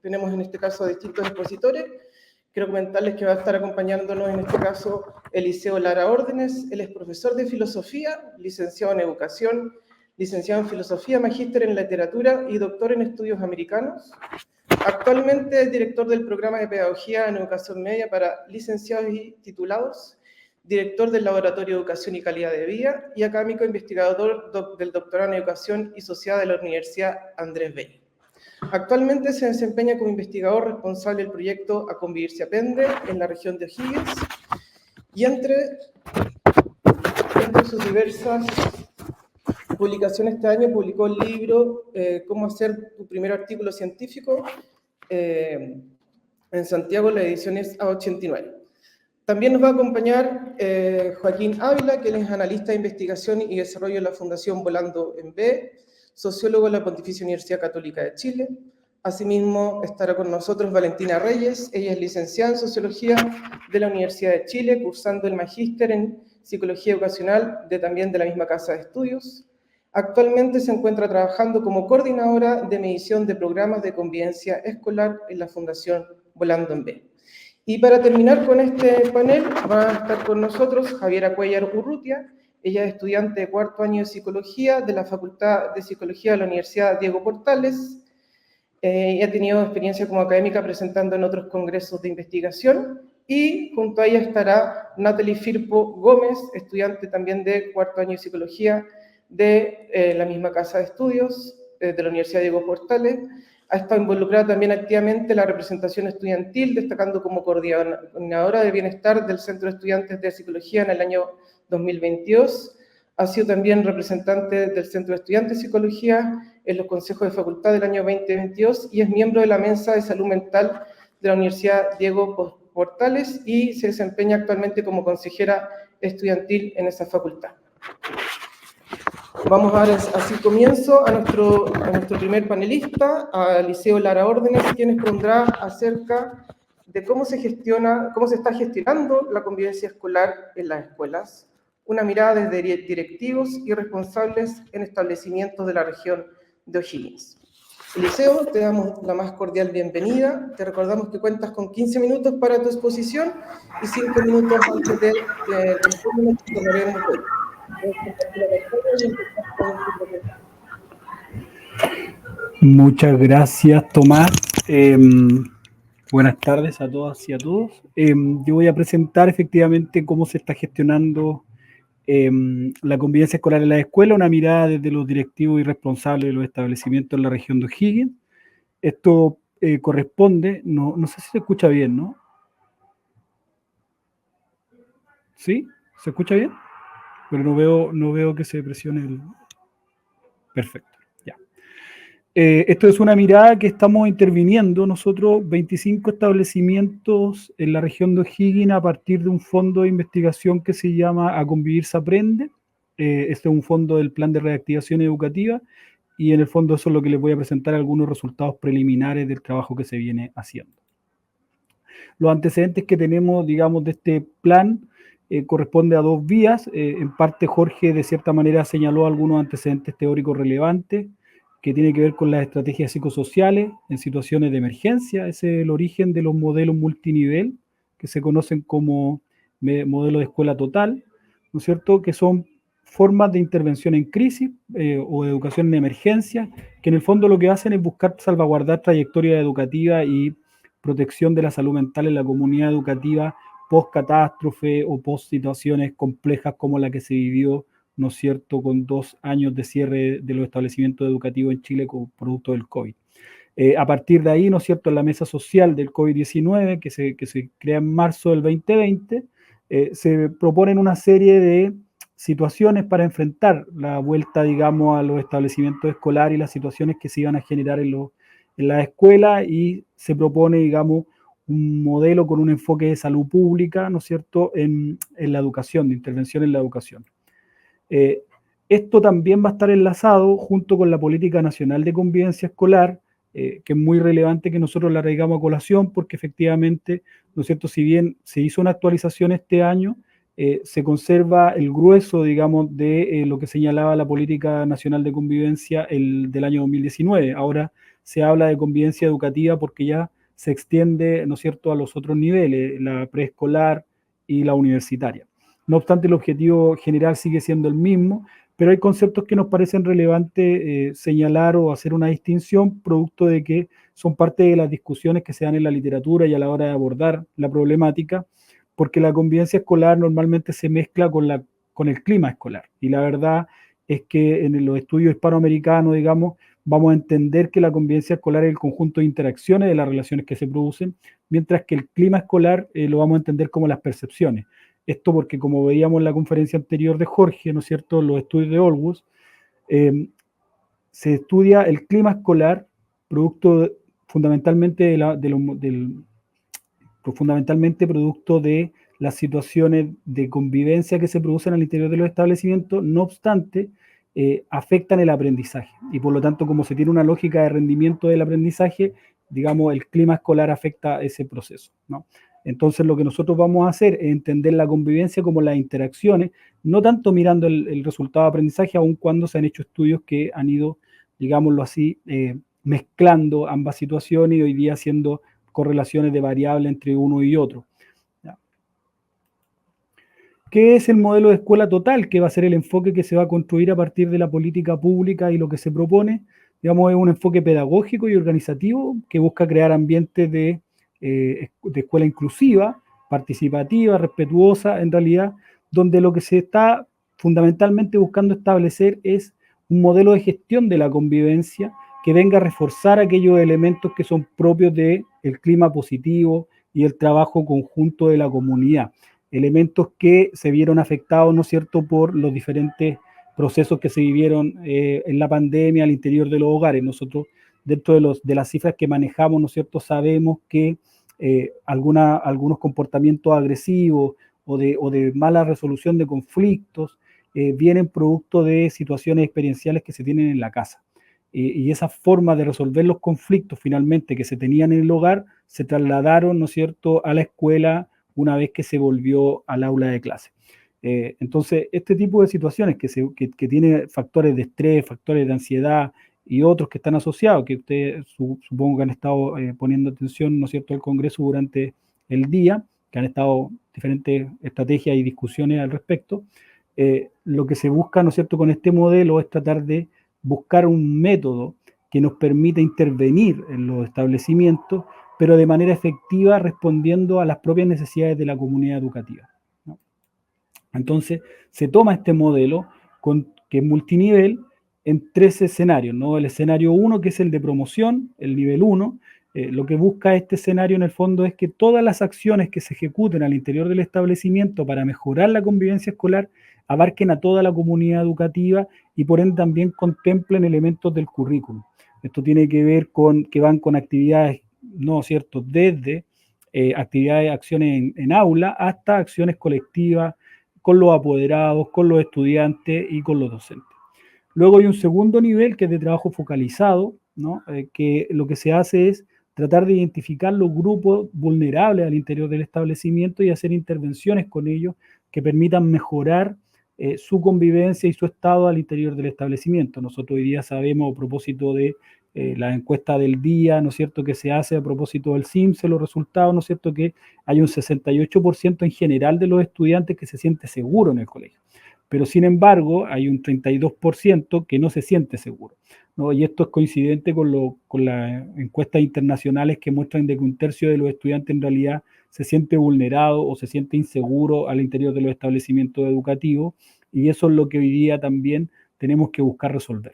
Tenemos en este caso a distintos expositores. Quiero comentarles que va a estar acompañándonos en este caso Eliseo Lara Órdenes. Él es profesor de filosofía, licenciado en educación, licenciado en filosofía, magíster en literatura y doctor en estudios americanos. Actualmente es director del programa de pedagogía en educación media para licenciados y titulados, director del Laboratorio de Educación y Calidad de Vida y académico investigador del doctorado en Educación y Sociedad de la Universidad Andrés Bello. Actualmente se desempeña como investigador responsable del proyecto A Convivir se Aprende en la región de O'Higgins y entre sus diversas publicaciones este año publicó el libro Cómo hacer tu primer artículo científico en Santiago, la edición es A89. También nos va a acompañar Joaquín Ávila, que él es analista de investigación y desarrollo de la Fundación Volando en B, sociólogo de la Pontificia Universidad Católica de Chile. Asimismo, estará con nosotros Valentina Reyes, ella es licenciada en Sociología de la Universidad de Chile, cursando el magíster en Psicología Educacional también de la misma casa de estudios. Actualmente se encuentra trabajando como coordinadora de medición de programas de convivencia escolar en la Fundación Volando en B. Y para terminar con este panel va a estar con nosotros Javiera Cuellar Urrutia. Ella es estudiante de cuarto año de Psicología de la Facultad de Psicología de la Universidad Diego Portales. Y ha tenido experiencia como académica presentando en otros congresos de investigación. Y junto a ella estará Natalie Firpo Gómez, estudiante también de cuarto año de Psicología de la misma casa de estudios de la Universidad Diego Portales. Ha estado involucrada también activamente en la representación estudiantil, destacando como coordinadora de bienestar del Centro de Estudiantes de Psicología en el año 2022. Ha sido también representante del Centro de Estudiantes de Psicología en los consejos de facultad del año 2022 y es miembro de la Mesa de Salud Mental de la Universidad Diego Portales y se desempeña actualmente como consejera estudiantil en esa facultad. Vamos a dar así comienzo a nuestro primer panelista, a Eliseo Lara Órdenes, quien expondrá acerca de cómo se está gestionando la convivencia escolar en las escuelas, una mirada desde directivos y responsables en establecimientos de la región de O'Higgins. Eliseo, te damos la más cordial bienvenida, te recordamos que cuentas con 15 minutos para tu exposición y 5 minutos antes de tomaremos hoy. Muchas gracias, Tomás. Buenas tardes a todas y a todos. Yo voy a presentar efectivamente cómo se está gestionando la convivencia escolar en la escuela, una mirada desde los directivos y responsables de los establecimientos en la región de O'Higgins. Esto corresponde, no sé si se escucha bien, ¿no? ¿Sí? ¿Se escucha bien? Pero no veo que se presione el... Perfecto, ya. Esto es una mirada que estamos interviniendo nosotros, 25 establecimientos en la región de O'Higgins a partir de un fondo de investigación que se llama A Convivir se Aprende. Este es un fondo del Plan de Reactivación Educativa y en el fondo eso es lo que les voy a presentar, algunos resultados preliminares del trabajo que se viene haciendo. Los antecedentes que tenemos, digamos, de este plan corresponde a dos vías. En parte Jorge de cierta manera señaló algunos antecedentes teóricos relevantes que tienen que ver con las estrategias psicosociales en situaciones de emergencia. Ese es el origen de los modelos multinivel que se conocen como modelo de escuela total, ¿no es cierto?, que son formas de intervención en crisis o de educación en emergencia, que en el fondo lo que hacen es buscar salvaguardar trayectoria educativa y protección de la salud mental en la comunidad educativa post-catástrofe o post-situaciones complejas como la que se vivió, ¿no es cierto?, con 2 años de cierre de los establecimientos educativos en Chile como producto del COVID. A partir de ahí, ¿no es cierto?, en la mesa social del COVID-19, que se crea en marzo del 2020, se proponen una serie de situaciones para enfrentar la vuelta, digamos, a los establecimientos escolares y las situaciones que se iban a generar en la escuela, y se propone, digamos, un modelo con un enfoque de salud pública, ¿no es cierto?, en la educación, de intervención en la educación. Esto también va a estar enlazado junto con la Política Nacional de Convivencia Escolar, que es muy relevante que nosotros la traigamos a colación, porque efectivamente, ¿no es cierto?, si bien se hizo una actualización este año, se conserva el grueso, digamos, de lo que señalaba la Política Nacional de Convivencia del año 2019. Ahora se habla de convivencia educativa porque ya se extiende, ¿no es cierto?, a los otros niveles, la preescolar y la universitaria. No obstante, el objetivo general sigue siendo el mismo, pero hay conceptos que nos parecen relevantes señalar o hacer una distinción, producto de que son parte de las discusiones que se dan en la literatura y a la hora de abordar la problemática, porque la convivencia escolar normalmente se mezcla con el clima escolar. Y la verdad es que en los estudios hispanoamericanos, digamos, vamos a entender que la convivencia escolar es el conjunto de interacciones de las relaciones que se producen, mientras que el clima escolar lo vamos a entender como las percepciones. Esto porque, como veíamos en la conferencia anterior de Jorge, ¿no es cierto?, los estudios de Olgus, se estudia el clima escolar producto fundamentalmente fundamentalmente producto de las situaciones de convivencia que se producen al interior de los establecimientos. No obstante, afectan el aprendizaje, y por lo tanto, como se tiene una lógica de rendimiento del aprendizaje, digamos, el clima escolar afecta ese proceso, ¿no? Entonces, lo que nosotros vamos a hacer es entender la convivencia como las interacciones, no tanto mirando el resultado de aprendizaje, aun cuando se han hecho estudios que han ido, digámoslo así, mezclando ambas situaciones y hoy día haciendo correlaciones de variables entre uno y otro. ¿Ya? ¿Qué es el modelo de escuela total? Que va a ser el enfoque que se va a construir a partir de la política pública y lo que se propone. Digamos, es un enfoque pedagógico y organizativo que busca crear ambientes de escuela inclusiva, participativa, respetuosa, en realidad, donde lo que se está fundamentalmente buscando establecer es un modelo de gestión de la convivencia que venga a reforzar aquellos elementos que son propios del clima positivo y el trabajo conjunto de la comunidad. Elementos que se vieron afectados, ¿no es cierto?, por los diferentes procesos que se vivieron en la pandemia al interior de los hogares. Nosotros, dentro de las cifras que manejamos, ¿no es cierto?, sabemos que algunos comportamientos agresivos o de mala resolución de conflictos vienen producto de situaciones experienciales que se tienen en la casa. Y esas formas de resolver los conflictos finalmente que se tenían en el hogar se trasladaron, ¿no es cierto?, a la escuela una vez que se volvió al aula de clase. Entonces, este tipo de situaciones que tiene factores de estrés, factores de ansiedad y otros que están asociados, que ustedes supongo que han estado poniendo atención, ¿no es cierto?, al Congreso durante el día, que han estado diferentes estrategias y discusiones al respecto. Lo que se busca, ¿no es cierto?, con este modelo es tratar de buscar un método que nos permita intervenir en los establecimientos, pero de manera efectiva respondiendo a las propias necesidades de la comunidad educativa, ¿no? Entonces, se toma este modelo que es multinivel en 3 escenarios, ¿no? El escenario 1, que es el de promoción, el nivel 1, lo que busca este escenario en el fondo es que todas las acciones que se ejecuten al interior del establecimiento para mejorar la convivencia escolar abarquen a toda la comunidad educativa y por ende también contemplen elementos del currículum. Esto tiene que ver con que van con actividades, ¿no es cierto?, desde actividades, acciones en aula hasta acciones colectivas con los apoderados, con los estudiantes y con los docentes. Luego hay un segundo nivel que es de trabajo focalizado, ¿no? Que lo que se hace es tratar de identificar los grupos vulnerables al interior del establecimiento y hacer intervenciones con ellos que permitan mejorar su convivencia y su estado al interior del establecimiento. Nosotros hoy día sabemos, a propósito de la encuesta del día, ¿no es cierto?, que se hace a propósito del CIMSE, los resultados, ¿no es cierto?, que hay un 68% en general de los estudiantes que se siente seguro en el colegio. Pero sin embargo, hay un 32% que no se siente seguro, ¿no? Y esto es coincidente con las encuestas internacionales que muestran de que un tercio de los estudiantes en realidad se siente vulnerado o se siente inseguro al interior de los establecimientos educativos, y eso es lo que hoy día también tenemos que buscar resolver,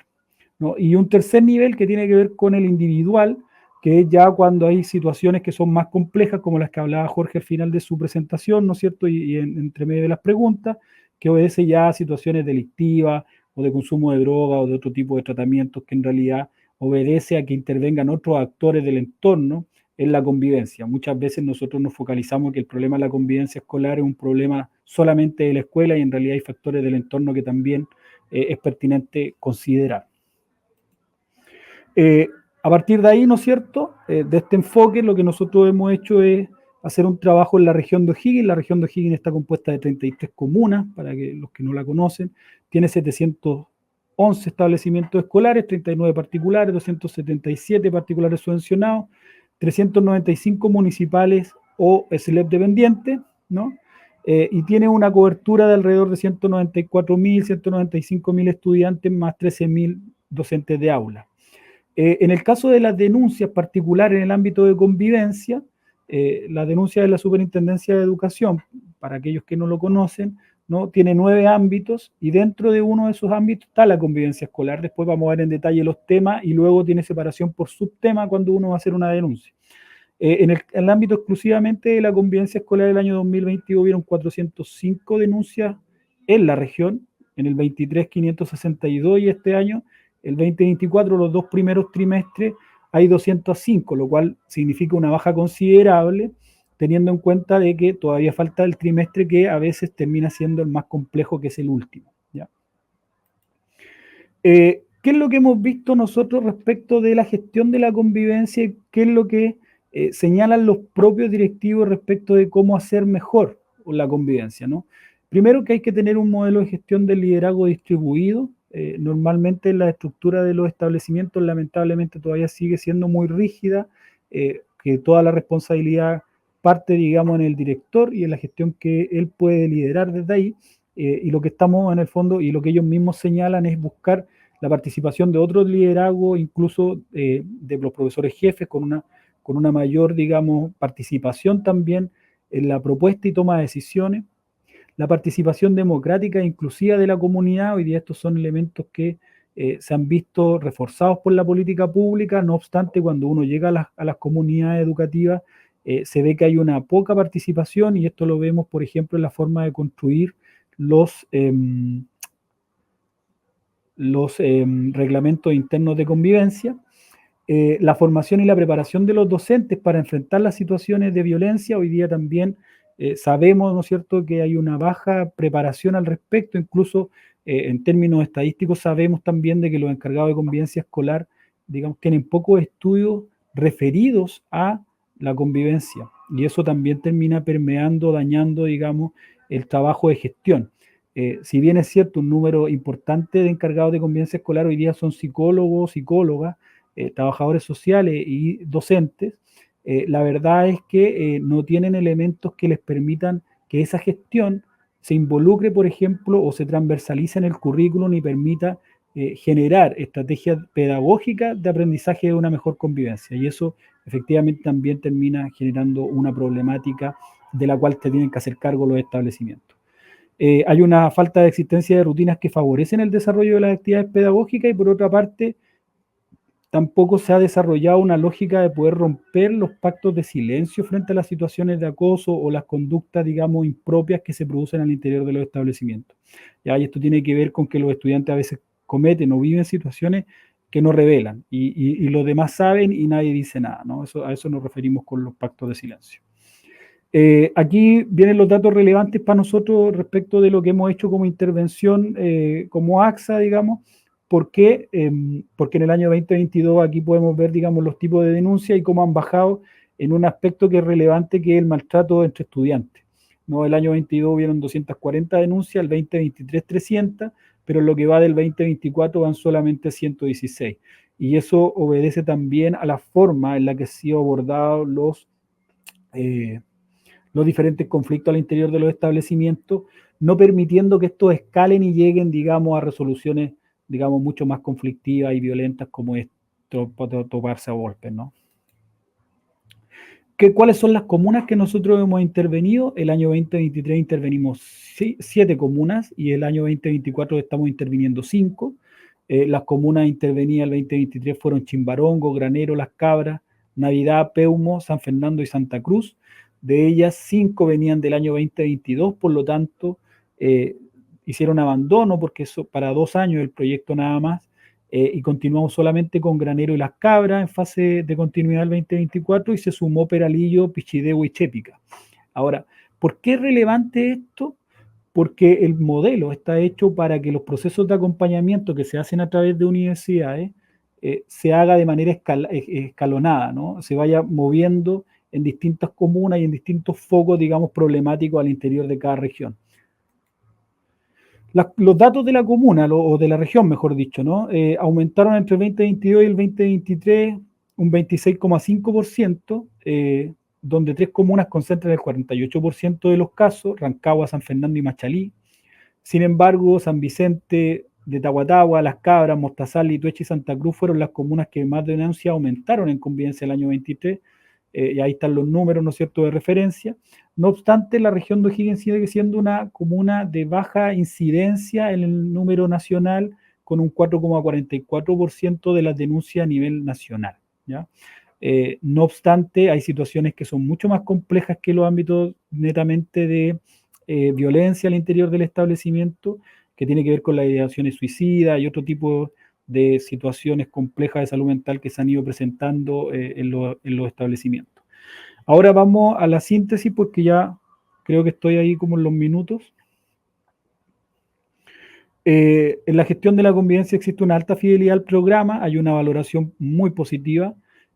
¿no? Y un tercer nivel que tiene que ver con el individual, que es ya cuando hay situaciones que son más complejas, como las que hablaba Jorge al final de su presentación, ¿no es cierto?, y entre medio de las preguntas, que obedece ya a situaciones delictivas o de consumo de droga o de otro tipo de tratamientos que en realidad obedece a que intervengan otros actores del entorno en la convivencia. Muchas veces nosotros nos focalizamos que el problema de la convivencia escolar es un problema solamente de la escuela, y en realidad hay factores del entorno que también es pertinente considerar. A partir de ahí, ¿no es cierto?, de este enfoque, lo que nosotros hemos hecho es hacer un trabajo en la región de O'Higgins. La región de O'Higgins está compuesta de 33 comunas, para que los que no la conocen. Tiene 711 establecimientos escolares, 39 particulares, 277 particulares subvencionados, 395 municipales o SLEP dependientes, ¿no? Y tiene una cobertura de alrededor de 194.000, 195.000 estudiantes, más 13.000 docentes de aula. En el caso de las denuncias particulares en el ámbito de convivencia, la denuncia de la Superintendencia de Educación, para aquellos que no lo conocen, ¿no?, tiene 9 ámbitos, y dentro de uno de esos ámbitos está la convivencia escolar. Después vamos a ver en detalle los temas, y luego tiene separación por subtema cuando uno va a hacer una denuncia. En el ámbito exclusivamente de la convivencia escolar del año 2020 hubieron 405 denuncias en la región, en el 23 562, y este año, el 2024, los 2 primeros trimestres, hay 205, lo cual significa una baja considerable, teniendo en cuenta de que todavía falta el trimestre, que a veces termina siendo el más complejo, que es el último, ¿ya? ¿Qué es lo que hemos visto nosotros respecto de la gestión de la convivencia y qué es lo que señalan los propios directivos respecto de cómo hacer mejor la convivencia, ¿no? Primero, que hay que tener un modelo de gestión del liderazgo distribuido. Normalmente la estructura de los establecimientos lamentablemente todavía sigue siendo muy rígida, que toda la responsabilidad parte, digamos, en el director y en la gestión que él puede liderar desde ahí, y lo que estamos en el fondo, y lo que ellos mismos señalan, es buscar la participación de otros liderazgos, incluso de los profesores jefes, con una mayor, digamos, participación también en la propuesta y toma de decisiones. La participación democrática e inclusiva de la comunidad. Hoy día estos son elementos que se han visto reforzados por la política pública. No obstante, cuando uno llega a las comunidades educativas, se ve que hay una poca participación, y esto lo vemos, por ejemplo, en la forma de construir los reglamentos internos de convivencia. La formación y la preparación de los docentes para enfrentar las situaciones de violencia. Hoy día también sabemos, ¿no es cierto?, que hay una baja preparación al respecto. Incluso en términos estadísticos sabemos también de que los encargados de convivencia escolar, digamos, tienen pocos estudios referidos a la convivencia, y eso también termina permeando, dañando, digamos, el trabajo de gestión. Si bien es cierto, un número importante de encargados de convivencia escolar hoy día son psicólogos, psicólogas, trabajadores sociales y docentes, la verdad es que no tienen elementos que les permitan que esa gestión se involucre, por ejemplo, o se transversalice en el currículum y permita generar estrategias pedagógicas de aprendizaje de una mejor convivencia. Y eso efectivamente también termina generando una problemática de la cual te tienen que hacer cargo los establecimientos. Hay una falta de existencia de rutinas que favorecen el desarrollo de las actividades pedagógicas, y por otra parte, tampoco se ha desarrollado una lógica de poder romper los pactos de silencio frente a las situaciones de acoso o las conductas, digamos, impropias que se producen al interior de los establecimientos. ¿Ya? Y esto tiene que ver con que los estudiantes a veces cometen o viven situaciones que no revelan, y los demás saben y nadie dice nada, ¿no? A eso nos referimos con los pactos de silencio. Aquí vienen los datos relevantes para nosotros respecto de lo que hemos hecho como intervención, como AXA, digamos. ¿Por qué? Porque en el año 2022 aquí podemos ver, digamos, los tipos de denuncia y cómo han bajado en un aspecto que es relevante, que es el maltrato entre estudiantes. ¿No? El año 22 hubieron 240 denuncias, el 2023 300, pero en lo que va del 2024 van solamente 116. Y eso obedece también a la forma en la que han sido abordados los diferentes conflictos al interior de los establecimientos, no permitiendo que estos escalen y lleguen, digamos, a resoluciones, digamos, mucho más conflictivas y violentas como esto, toparse a golpes, ¿no? ¿Cuáles son las comunas que nosotros hemos intervenido? El año 2023 intervenimos 7 comunas y el año 2024 estamos interviniendo 5. Las comunas intervenidas el 2023 fueron Chimbarongo, Granero, Las Cabras, Navidad, Peumo, San Fernando y Santa Cruz. De ellas, 5 venían del año 2022, por lo tanto, hicieron abandono porque eso para 2 años el proyecto nada más, y continuamos solamente con Granero y Las Cabras en fase de continuidad del 2024 y se sumó Peralillo, Pichidegua y Chépica. Ahora, ¿por qué es relevante esto? Porque el modelo está hecho para que los procesos de acompañamiento que se hacen a través de universidades se haga de manera escalonada, ¿no? Se vaya moviendo en distintas comunas y en distintos focos, digamos, problemáticos al interior de cada región. Los datos de la comuna, o de la región, mejor dicho, ¿no? Aumentaron entre el 2022 y el 2023 un 26,5%, donde 3 comunas concentran el 48% de los casos, Rancagua, San Fernando y Machalí. Sin embargo, San Vicente de Tahuatahua, Las Cabras, Mostazal, Litueche y Santa Cruz fueron las comunas que más denuncias aumentaron en convivencia el año 23, y ahí están los números, ¿no es cierto?, de referencia. No obstante, la región de O'Higgins sigue siendo una comuna de baja incidencia en el número nacional, con un 4,44% de las denuncias a nivel nacional, ¿ya? No obstante, hay situaciones que son mucho más complejas que los ámbitos netamente de violencia al interior del establecimiento, que tiene que ver con las ideaciones suicidas y otro tipo de situaciones complejas de salud mental que se han ido presentando en los establecimientos. Ahora vamos a la síntesis, porque ya creo que estoy ahí como en los minutos. En la gestión de la convivencia existe una alta fidelidad al programa, hay una valoración muy positiva,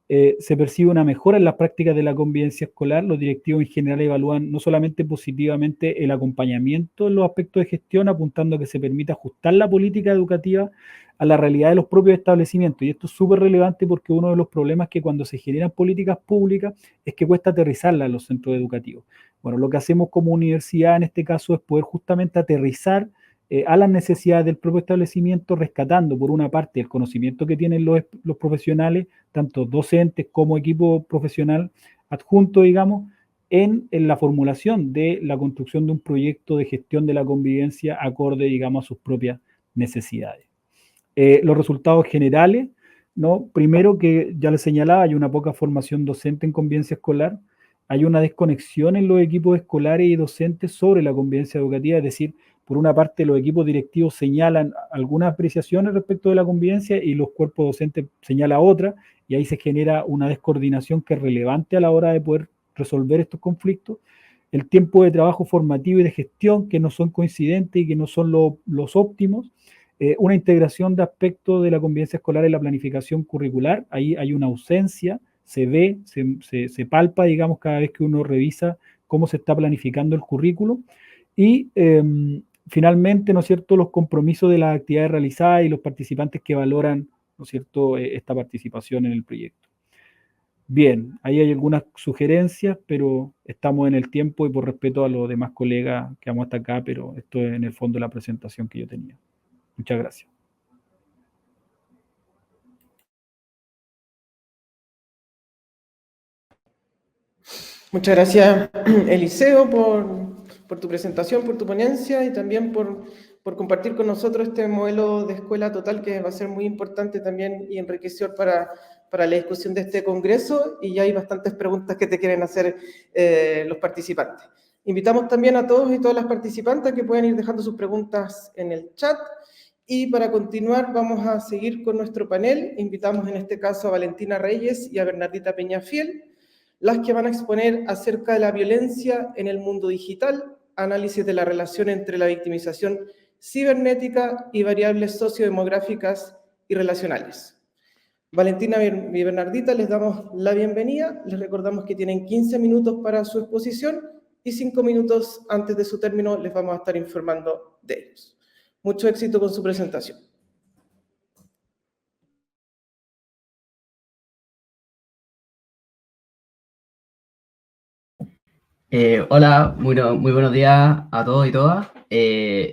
se percibe una mejora en las prácticas de la convivencia escolar. Los directivos en general evalúan no solamente positivamente el acompañamiento en los aspectos de gestión, apuntando a que se permita ajustar la política educativa a la realidad de los propios establecimientos. Y esto es súper relevante porque uno de los problemas que cuando se generan políticas públicas es que cuesta aterrizarlas en los centros educativos. Bueno, lo que hacemos como universidad en este caso es poder justamente aterrizar a las necesidades del propio establecimiento, rescatando por una parte el conocimiento que tienen los profesionales, tanto docentes como equipo profesional adjunto, digamos, en la formulación de la construcción de un proyecto de gestión de la convivencia acorde, digamos, a sus propias necesidades. Los resultados generales, ¿no? Primero, que ya les señalaba, hay una poca formación docente en convivencia escolar, hay una desconexión en los equipos escolares y docentes sobre la convivencia educativa, es decir, por una parte los equipos directivos señalan algunas apreciaciones respecto de la convivencia y los cuerpos docentes señalan otras, y ahí se genera una descoordinación que es relevante a la hora de poder resolver estos conflictos. El tiempo de trabajo formativo y de gestión que no son coincidentes y que no son los óptimos. Una integración de aspectos de la convivencia escolar en la planificación curricular, ahí hay una ausencia, se ve, se palpa, digamos, cada vez que uno revisa cómo se está planificando el currículo. Y finalmente, ¿no es cierto?, los compromisos de las actividades realizadas y los participantes que valoran, ¿no es cierto?, esta participación en el proyecto. Bien, ahí hay algunas sugerencias, pero estamos en el tiempo y por respeto a los demás colegas que vamos hasta acá, pero esto es en el fondo la presentación que yo tenía. Muchas gracias. Muchas gracias, Eliseo, por tu presentación, por tu ponencia y también por compartir con nosotros este modelo de escuela total que va a ser muy importante también y enriquecedor para la discusión de este congreso, y ya hay bastantes preguntas que te quieren hacer los participantes. Invitamos también a todos y todas las participantes que puedan ir dejando sus preguntas en el chat. Y para continuar vamos a seguir con nuestro panel. Invitamos en este caso a Valentina Reyes y a Bernardita Peñafiel, las que van a exponer acerca de la violencia en el mundo digital, análisis de la relación entre la victimización cibernética y variables sociodemográficas y relacionales. Valentina y Bernardita, les damos la bienvenida. Les recordamos que tienen 15 minutos para su exposición y 5 minutos antes de su término les vamos a estar informando de ellos. Mucho éxito con su presentación. Hola, muy buenos días a todos y todas.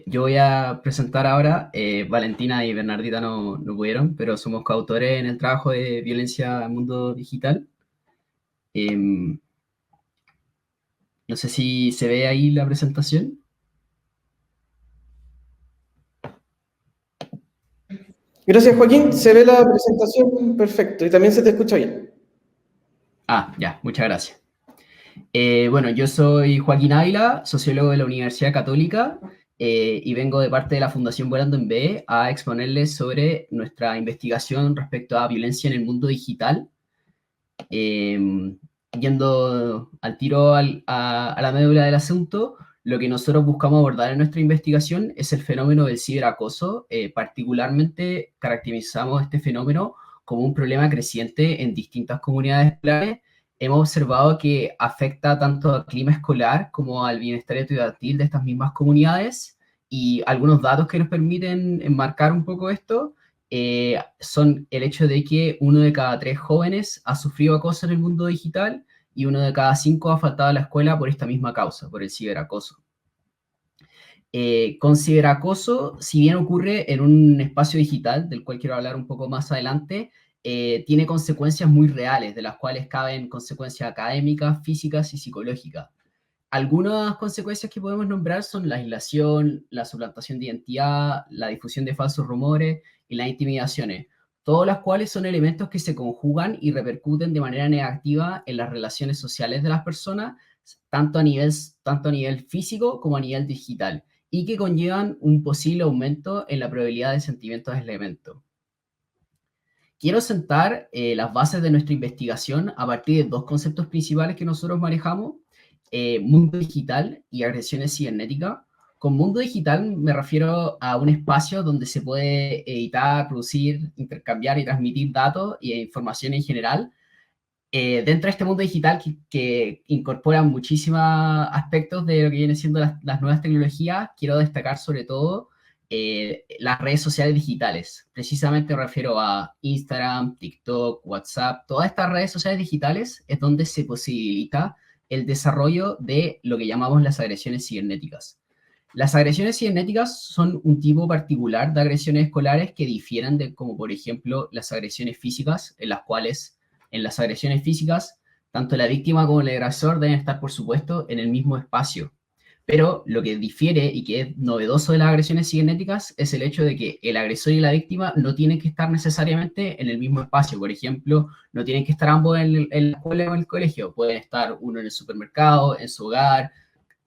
Yo voy a presentar ahora, Valentina y Bernardita no pudieron, pero somos coautores en el trabajo de violencia en el mundo digital. No sé si se ve ahí la presentación. Gracias, Joaquín. Se ve la presentación perfecto y también se te escucha bien. Ya, muchas gracias. Bueno, yo soy Joaquín Ávila, sociólogo de la Universidad Católica, y vengo de parte de la Fundación Volando en B a exponerles sobre nuestra investigación respecto a violencia en el mundo digital. Yendo al tiro a la médula del asunto, lo que nosotros buscamos abordar en nuestra investigación es el fenómeno del ciberacoso. Particularmente caracterizamos este fenómeno como un problema creciente en distintas comunidades escolares. Hemos observado que afecta tanto al clima escolar como al bienestar estudiantil de estas mismas comunidades, y algunos datos que nos permiten enmarcar un poco esto son el hecho de que 1 de cada 3 jóvenes ha sufrido acoso en el mundo digital y 1 de cada 5 ha faltado a la escuela por esta misma causa, por el ciberacoso. Con ciberacoso, si bien ocurre en un espacio digital, del cual quiero hablar un poco más adelante, tiene consecuencias muy reales, de las cuales caben consecuencias académicas, físicas y psicológicas. Algunas consecuencias que podemos nombrar son la aislación, la suplantación de identidad, la difusión de falsos rumores y las intimidaciones, todas las cuales son elementos que se conjugan y repercuten de manera negativa en las relaciones sociales de las personas, tanto a nivel físico como a nivel digital, y que conllevan un posible aumento en la probabilidad de sentimientos de aislamiento. Quiero sentar las bases de nuestra investigación a partir de 2 conceptos principales que nosotros manejamos: mundo digital y agresiones cibernéticas. Con mundo digital me refiero a un espacio donde se puede editar, producir, intercambiar y transmitir datos e información en general. Dentro de este mundo digital que incorpora muchísimos aspectos de lo que vienen siendo las nuevas tecnologías, quiero destacar sobre todo las redes sociales digitales. Precisamente me refiero a Instagram, TikTok, WhatsApp. Todas estas redes sociales digitales es donde se posibilita el desarrollo de lo que llamamos las agresiones cibernéticas. Las agresiones cibernéticas son un tipo particular de agresiones escolares que difieren de, como por ejemplo, las agresiones físicas, en las cuales, en las agresiones físicas, tanto la víctima como el agresor deben estar, por supuesto, en el mismo espacio. Pero lo que difiere y que es novedoso de las agresiones cibernéticas es el hecho de que el agresor y la víctima no tienen que estar necesariamente en el mismo espacio. Por ejemplo, no tienen que estar ambos en la escuela o en el colegio. Pueden estar uno en el supermercado, en su hogar,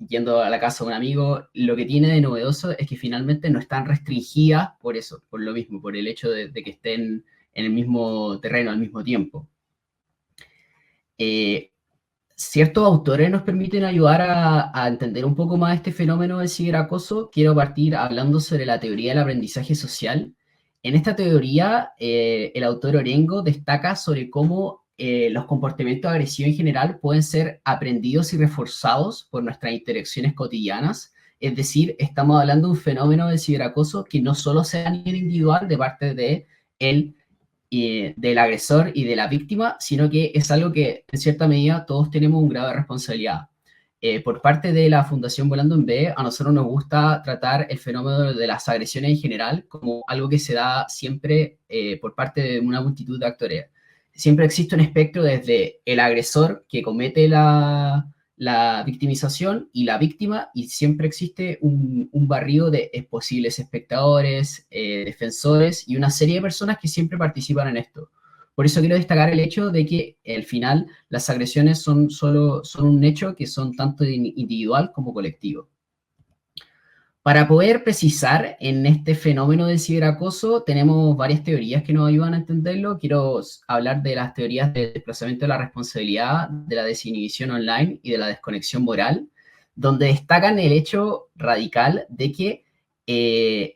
yendo a la casa de un amigo. Lo que tiene de novedoso es que finalmente no están restringidas por eso, por lo mismo, por el hecho de que estén en el mismo terreno al mismo tiempo. Ciertos autores nos permiten ayudar a entender un poco más este fenómeno del ciberacoso. Quiero partir hablando sobre la teoría del aprendizaje social. En esta teoría, el autor Orengo destaca sobre cómo los comportamientos de agresión en general pueden ser aprendidos y reforzados por nuestras interacciones cotidianas. Es decir, estamos hablando de un fenómeno del ciberacoso que no solo sea a nivel individual de parte del agresor y de la víctima, sino que es algo que en cierta medida todos tenemos un grado de responsabilidad. Por parte de la Fundación Volando en B, a nosotros nos gusta tratar el fenómeno de las agresiones en general como algo que se da siempre por parte de una multitud de actores. Siempre existe un espectro desde el agresor que comete la victimización y la víctima, y siempre existe un barrido de posibles espectadores, defensores y una serie de personas que siempre participan en esto. Por eso quiero destacar el hecho de que al final las agresiones son un hecho que son tanto individual como colectivo. Para poder precisar en este fenómeno del ciberacoso, tenemos varias teorías que nos ayudan a entenderlo. Quiero hablar de las teorías del desplazamiento de la responsabilidad, de la desinhibición online y de la desconexión moral, donde destacan el hecho radical de que en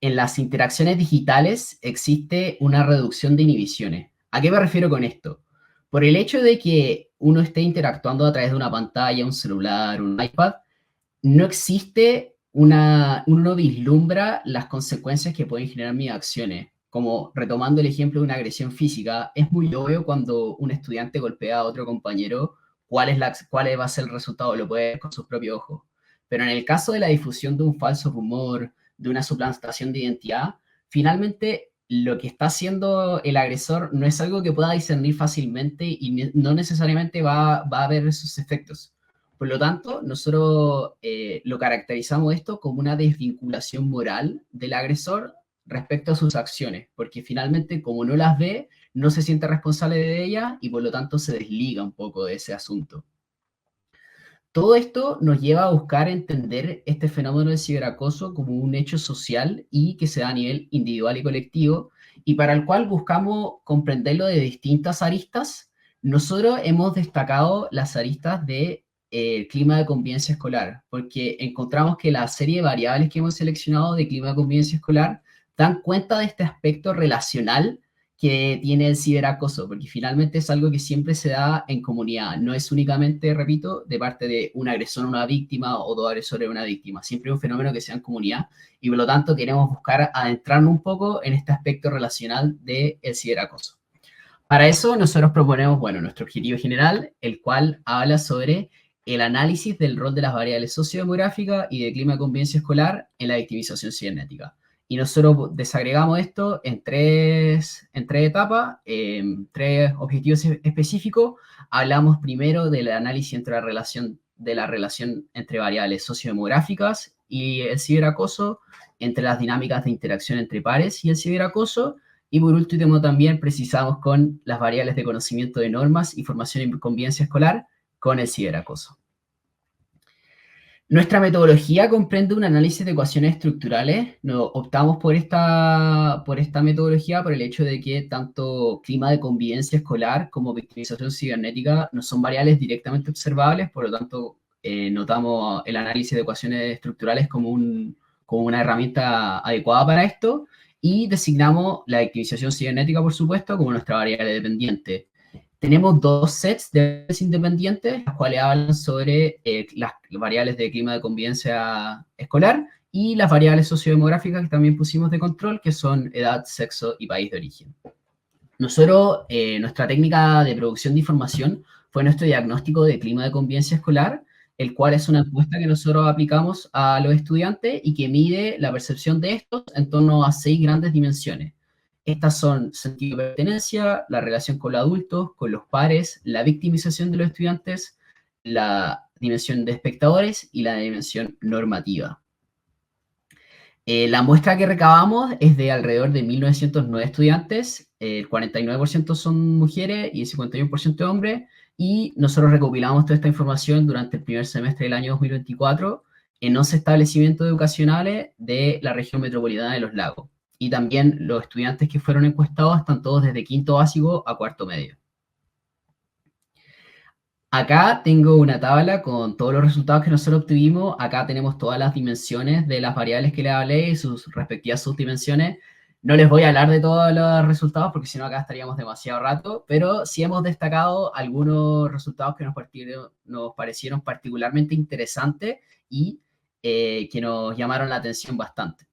las interacciones digitales existe una reducción de inhibiciones. ¿A qué me refiero con esto? Por el hecho de que uno esté interactuando a través de una pantalla, un celular, un iPad, no existe uno no vislumbra las consecuencias que pueden generar mis acciones. Como retomando el ejemplo de una agresión física, es muy obvio cuando un estudiante golpea a otro compañero cuál va a ser el resultado, lo puede ver con sus propios ojos. Pero en el caso de la difusión de un falso rumor, de una suplantación de identidad, finalmente lo que está haciendo el agresor no es algo que pueda discernir fácilmente y no necesariamente va a ver sus efectos. Por lo tanto, nosotros lo caracterizamos esto como una desvinculación moral del agresor respecto a sus acciones, porque finalmente, como no las ve, no se siente responsable de ellas y por lo tanto se desliga un poco de ese asunto. Todo esto nos lleva a buscar entender este fenómeno del ciberacoso como un hecho social y que se da a nivel individual y colectivo, y para el cual buscamos comprenderlo de distintas aristas. Nosotros hemos destacado las aristas de clima de convivencia escolar, porque encontramos que la serie de variables que hemos seleccionado de clima de convivencia escolar dan cuenta de este aspecto relacional que tiene el ciberacoso, porque finalmente es algo que siempre se da en comunidad, no es únicamente, repito, de parte de un agresor a una víctima o dos agresores a una víctima, siempre es un fenómeno que se da en comunidad y por lo tanto queremos buscar adentrarnos un poco en este aspecto relacional del ciberacoso. Para eso nosotros proponemos, bueno, nuestro objetivo general, el cual habla sobre el análisis del rol de las variables sociodemográficas y de clima de convivencia escolar en la victimización cibernética. Y nosotros desagregamos esto en tres etapas, tres objetivos específicos. Hablamos primero del análisis entre la relación entre variables sociodemográficas y el ciberacoso, entre las dinámicas de interacción entre pares y el ciberacoso. Y por último también precisamos con las variables de conocimiento de normas y formación y convivencia escolar con el ciberacoso. Nuestra metodología comprende un análisis de ecuaciones estructurales. Optamos por esta metodología por el hecho de que tanto clima de convivencia escolar como victimización cibernética no son variables directamente observables, por lo tanto notamos el análisis de ecuaciones estructurales como una herramienta adecuada para esto y designamos la victimización cibernética, por supuesto, como nuestra variable dependiente. Tenemos dos sets de variables independientes, las cuales hablan sobre las variables de clima de convivencia escolar y las variables sociodemográficas que también pusimos de control, que son edad, sexo y país de origen. Nosotros, nuestra técnica de producción de información fue nuestro diagnóstico de clima de convivencia escolar, el cual es una encuesta que nosotros aplicamos a los estudiantes y que mide la percepción de estos en torno a 6 grandes dimensiones. Estas son sentido de pertenencia, la relación con los adultos, con los pares, la victimización de los estudiantes, la dimensión de espectadores y la dimensión normativa. La muestra que recabamos es de alrededor de 1.909 estudiantes, el 49% son mujeres y el 51% hombres, y nosotros recopilamos toda esta información durante el primer semestre del año 2024 en 11 establecimientos educacionales de la región metropolitana de Los Lagos. Y también los estudiantes que fueron encuestados están todos desde quinto básico a cuarto medio. Acá tengo una tabla con todos los resultados que nosotros obtuvimos. Acá tenemos todas las dimensiones de las variables que les hablé y sus respectivas subdimensiones. No les voy a hablar de todos los resultados porque si no acá estaríamos demasiado rato, pero sí hemos destacado algunos resultados que nos parecieron particularmente interesantes y que nos llamaron la atención bastante.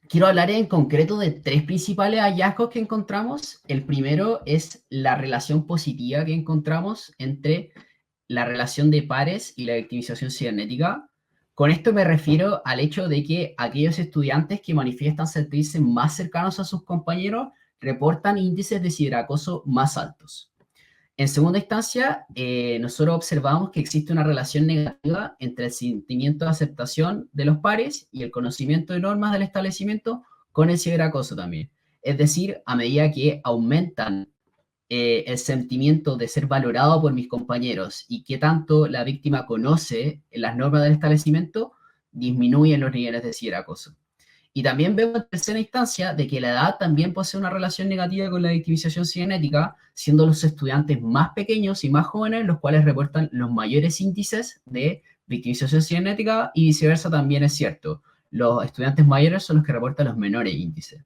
Quiero hablar en concreto de 3 principales hallazgos que encontramos. El primero es la relación positiva que encontramos entre la relación de pares y la victimización cibernética. Con esto me refiero al hecho de que aquellos estudiantes que manifiestan sentirse más cercanos a sus compañeros reportan índices de ciberacoso más altos. En segunda instancia, nosotros observamos que existe una relación negativa entre el sentimiento de aceptación de los pares y el conocimiento de normas del establecimiento con el ciberacoso también. Es decir, a medida que aumentan el sentimiento de ser valorado por mis compañeros y que tanto la víctima conoce las normas del establecimiento, disminuyen los niveles de ciberacoso. Y también vemos en tercera instancia de que la edad también posee una relación negativa con la victimización cibernética, siendo los estudiantes más pequeños y más jóvenes los cuales reportan los mayores índices de victimización cibernética y viceversa también es cierto. Los estudiantes mayores son los que reportan los menores índices.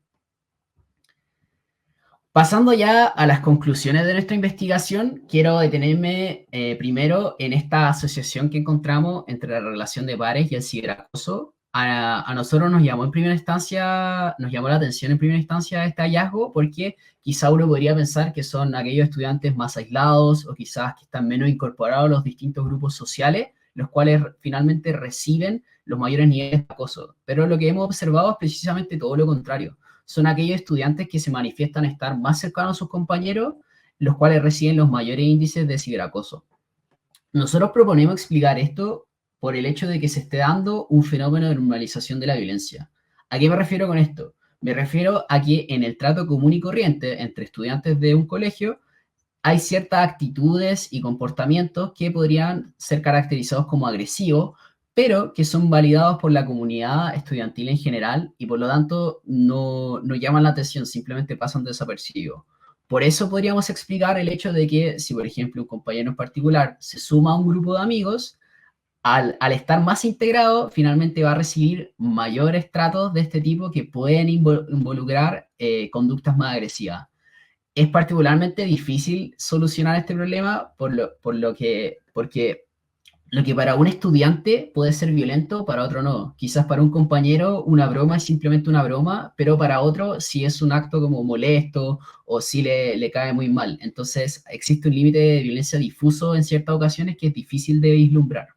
Pasando ya a las conclusiones de nuestra investigación, quiero detenerme primero en esta asociación que encontramos entre la relación de pares y el ciberacoso. A nosotros nos llamó la atención en primera instancia este hallazgo porque quizá uno podría pensar que son aquellos estudiantes más aislados o quizás que están menos incorporados a los distintos grupos sociales, los cuales finalmente reciben los mayores niveles de acoso. Pero lo que hemos observado es precisamente todo lo contrario. Son aquellos estudiantes que se manifiestan estar más cercanos a sus compañeros, los cuales reciben los mayores índices de ciberacoso. Nosotros proponemos explicar esto por el hecho de que se esté dando un fenómeno de normalización de la violencia. ¿A qué me refiero con esto? Me refiero a que en el trato común y corriente entre estudiantes de un colegio hay ciertas actitudes y comportamientos que podrían ser caracterizados como agresivos, pero que son validados por la comunidad estudiantil en general y por lo tanto no llaman la atención, simplemente pasan desapercibidos. Por eso podríamos explicar el hecho de que si, por ejemplo, un compañero en particular se suma a un grupo de amigos, al estar más integrado, finalmente va a recibir mayores tratos de este tipo que pueden involucrar conductas más agresivas. Es particularmente difícil solucionar este problema porque lo que para un estudiante puede ser violento, para otro no. Quizás para un compañero una broma es simplemente una broma, pero para otro sí es un acto como molesto o sí le cae muy mal. Entonces existe un límite de violencia difuso en ciertas ocasiones que es difícil de vislumbrar.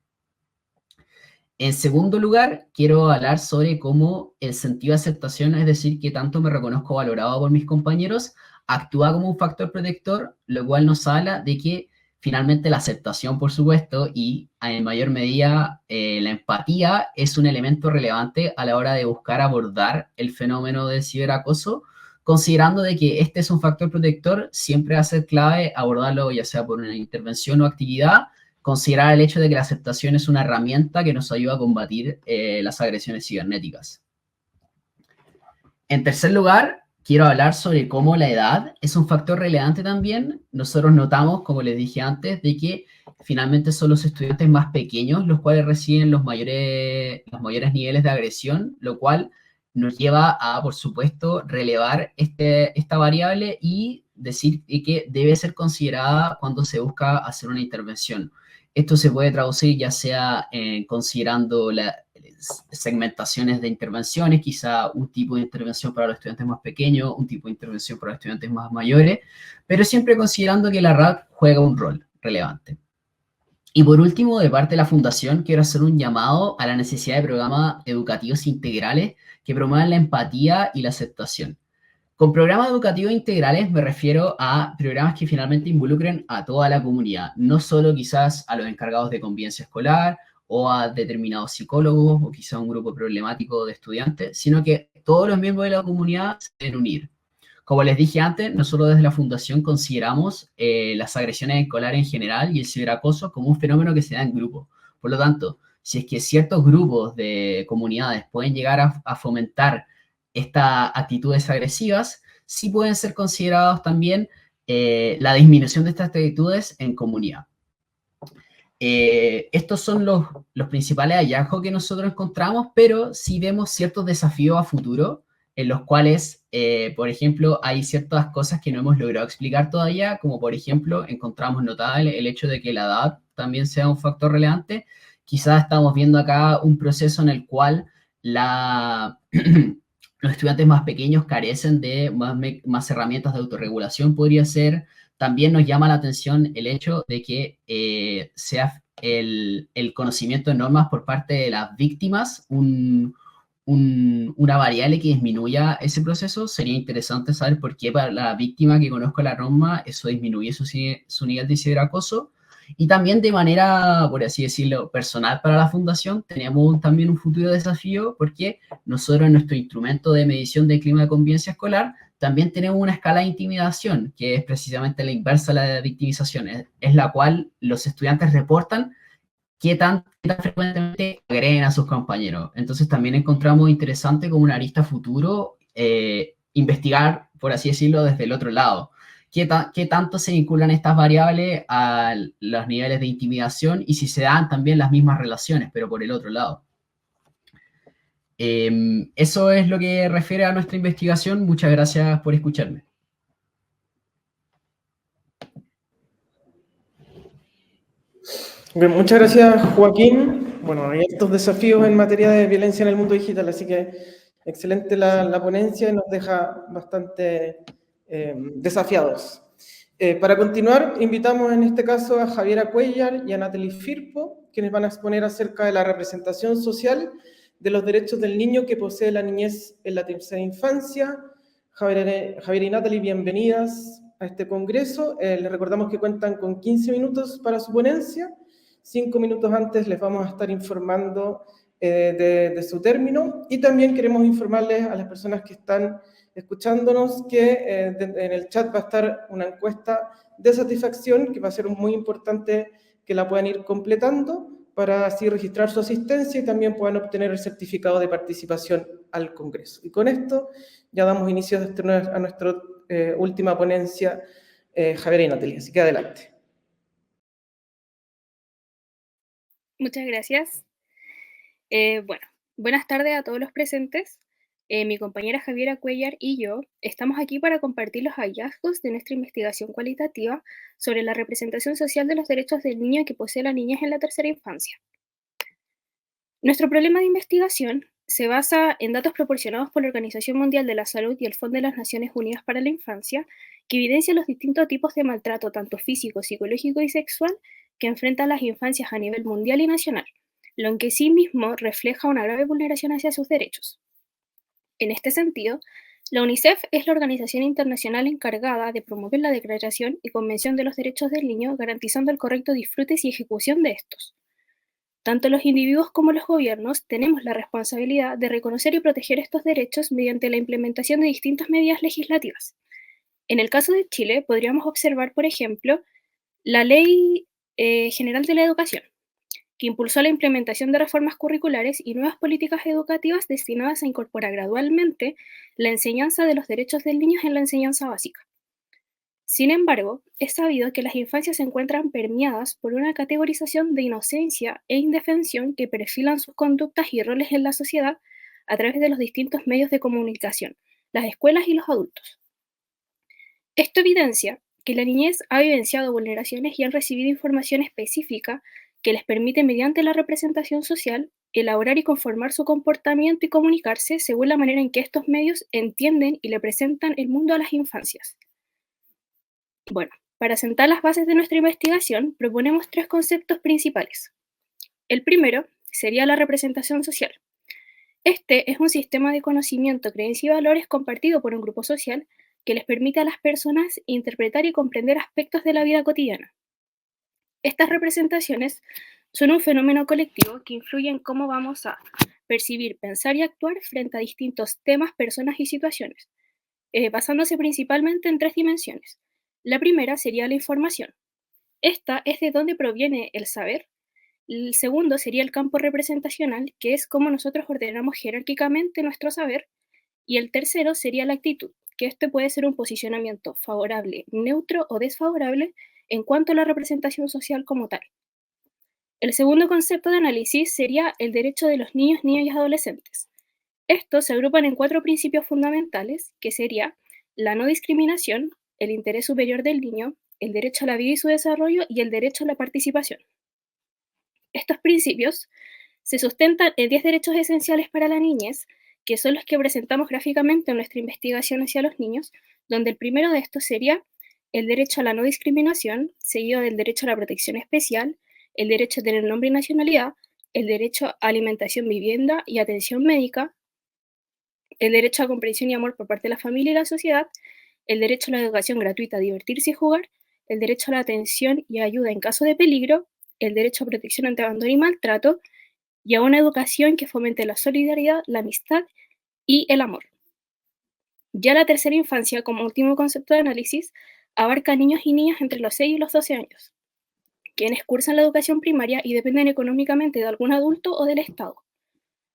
En segundo lugar, quiero hablar sobre cómo el sentido de aceptación, es decir, que tanto me reconozco valorado por mis compañeros, actúa como un factor protector, lo cual nos habla de que finalmente la aceptación, por supuesto, y en mayor medida la empatía es un elemento relevante a la hora de buscar abordar el fenómeno del ciberacoso, considerando de que este es un factor protector, siempre va a ser clave abordarlo ya sea por una intervención o actividad, considerar el hecho de que la aceptación es una herramienta que nos ayuda a combatir las agresiones cibernéticas. En tercer lugar, quiero hablar sobre cómo la edad es un factor relevante también. Nosotros notamos, como les dije antes, de que finalmente son los estudiantes más pequeños los cuales reciben los mayores niveles de agresión, lo cual nos lleva a, por supuesto, relevar esta variable y decir que debe ser considerada cuando se busca hacer una intervención. Esto se puede traducir ya sea considerando las segmentaciones de intervenciones, quizá un tipo de intervención para los estudiantes más pequeños, un tipo de intervención para los estudiantes más mayores, pero siempre considerando que la RAC juega un rol relevante. Y por último, de parte de la Fundación, quiero hacer un llamado a la necesidad de programas educativos integrales que promuevan la empatía y la aceptación. Con programas educativos integrales me refiero a programas que finalmente involucren a toda la comunidad, no solo quizás a los encargados de convivencia escolar o a determinados psicólogos o quizás a un grupo problemático de estudiantes, sino que todos los miembros de la comunidad se deben unir. Como les dije antes, nosotros desde la Fundación consideramos las agresiones escolares en general y el ciberacoso como un fenómeno que se da en grupo. Por lo tanto, si es que ciertos grupos de comunidades pueden llegar a fomentar estas actitudes agresivas, sí pueden ser considerados también la disminución de estas actitudes en comunidad. Estos son los principales hallazgos que nosotros encontramos, pero sí vemos ciertos desafíos a futuro en los cuales, por ejemplo, hay ciertas cosas que no hemos logrado explicar todavía, como por ejemplo, encontramos notable el hecho de que la edad también sea un factor relevante. Quizás estamos viendo acá un proceso en el cual los estudiantes más pequeños carecen de más herramientas de autorregulación, podría ser. También nos llama la atención el hecho de que sea el conocimiento de normas por parte de las víctimas una variable que disminuya ese proceso. Sería interesante saber por qué para la víctima que conozca la norma eso disminuye su nivel de ciberacoso. Y también de manera, por así decirlo, personal para la Fundación, tenemos también un futuro desafío porque nosotros en nuestro instrumento de medición del clima de convivencia escolar también tenemos una escala de intimidación, que es precisamente la inversa a la de victimización, es la cual los estudiantes reportan qué tan frecuentemente agreden a sus compañeros. Entonces también encontramos interesante como una arista futuro investigar, por así decirlo, desde el otro lado. qué tanto se vinculan estas variables a los niveles de intimidación y si se dan también las mismas relaciones, pero por el otro lado. Eso es lo que refiere a nuestra investigación. Muchas gracias por escucharme. Bien, muchas gracias, Joaquín. Bueno, hay estos desafíos en materia de violencia en el mundo digital, así que excelente la ponencia y nos deja bastante desafiados. Para continuar, invitamos en este caso a Javiera Cuellar y a Natalie Firpo, quienes van a exponer acerca de la representación social de los derechos del niño que posee la niñez en la tercera infancia. Javiera y Natalie, bienvenidas a este congreso. Les recordamos que cuentan con 15 minutos para su ponencia. 5 minutos antes les vamos a estar informando de su término, y también queremos informarles a las personas que están escuchándonos que en el chat va a estar una encuesta de satisfacción que va a ser muy importante que la puedan ir completando para así registrar su asistencia y también puedan obtener el certificado de participación al Congreso. Y con esto ya damos inicio a nuestra última ponencia, Javiera y Natalia. Así que adelante. Muchas gracias. Bueno, buenas tardes a todos los presentes. Mi compañera Javiera Cuellar y yo estamos aquí para compartir los hallazgos de nuestra investigación cualitativa sobre la representación social de los derechos del niño que posee la niñez en la tercera infancia. Nuestro problema de investigación se basa en datos proporcionados por la Organización Mundial de la Salud y el Fondo de las Naciones Unidas para la Infancia, que evidencian los distintos tipos de maltrato, tanto físico, psicológico y sexual, que enfrentan las infancias a nivel mundial y nacional, lo que en sí mismo refleja una grave vulneración hacia sus derechos. En este sentido, la UNICEF es la organización internacional encargada de promover la Declaración y Convención de los Derechos del Niño, garantizando el correcto disfrute y ejecución de estos. Tanto los individuos como los gobiernos tenemos la responsabilidad de reconocer y proteger estos derechos mediante la implementación de distintas medidas legislativas. En el caso de Chile, podríamos observar, por ejemplo, la Ley General de la Educación, que impulsó la implementación de reformas curriculares y nuevas políticas educativas destinadas a incorporar gradualmente la enseñanza de los derechos del niño en la enseñanza básica. Sin embargo, es sabido que las infancias se encuentran permeadas por una categorización de inocencia e indefensión que perfilan sus conductas y roles en la sociedad a través de los distintos medios de comunicación, las escuelas y los adultos. Esto evidencia que la niñez ha vivenciado vulneraciones y han recibido información específica que les permite, mediante la representación social, elaborar y conformar su comportamiento y comunicarse según la manera en que estos medios entienden y le presentan el mundo a las infancias. Bueno, para sentar las bases de nuestra investigación, proponemos 3 conceptos principales. El primero sería la representación social. Este es un sistema de conocimiento, creencia y valores compartido por un grupo social que les permite a las personas interpretar y comprender aspectos de la vida cotidiana. Estas representaciones son un fenómeno colectivo que influye en cómo vamos a percibir, pensar y actuar frente a distintos temas, personas y situaciones, basándose principalmente en 3 dimensiones. La primera sería la información. Esta es de dónde proviene el saber. El segundo sería el campo representacional, que es cómo nosotros ordenamos jerárquicamente nuestro saber. Y el tercero sería la actitud, que este puede ser un posicionamiento favorable, neutro o desfavorable en cuanto a la representación social como tal. El segundo concepto de análisis sería el derecho de los niños, niñas y adolescentes. Estos se agrupan en 4 principios fundamentales, que sería la no discriminación, el interés superior del niño, el derecho a la vida y su desarrollo y el derecho a la participación. Estos principios se sustentan en 10 derechos esenciales para la niñez, que son los que presentamos gráficamente en nuestra investigación hacia los niños, donde el primero de estos sería el derecho a la no discriminación, seguido del derecho a la protección especial, el derecho a tener nombre y nacionalidad, el derecho a alimentación, vivienda y atención médica, el derecho a comprensión y amor por parte de la familia y la sociedad, el derecho a la educación gratuita, a divertirse y jugar, el derecho a la atención y ayuda en caso de peligro, el derecho a protección ante abandono y maltrato, y a una educación que fomente la solidaridad, la amistad y el amor. Ya la tercera infancia, como último concepto de análisis, abarca a niños y niñas entre los 6 y los 12 años, quienes cursan la educación primaria y dependen económicamente de algún adulto o del Estado.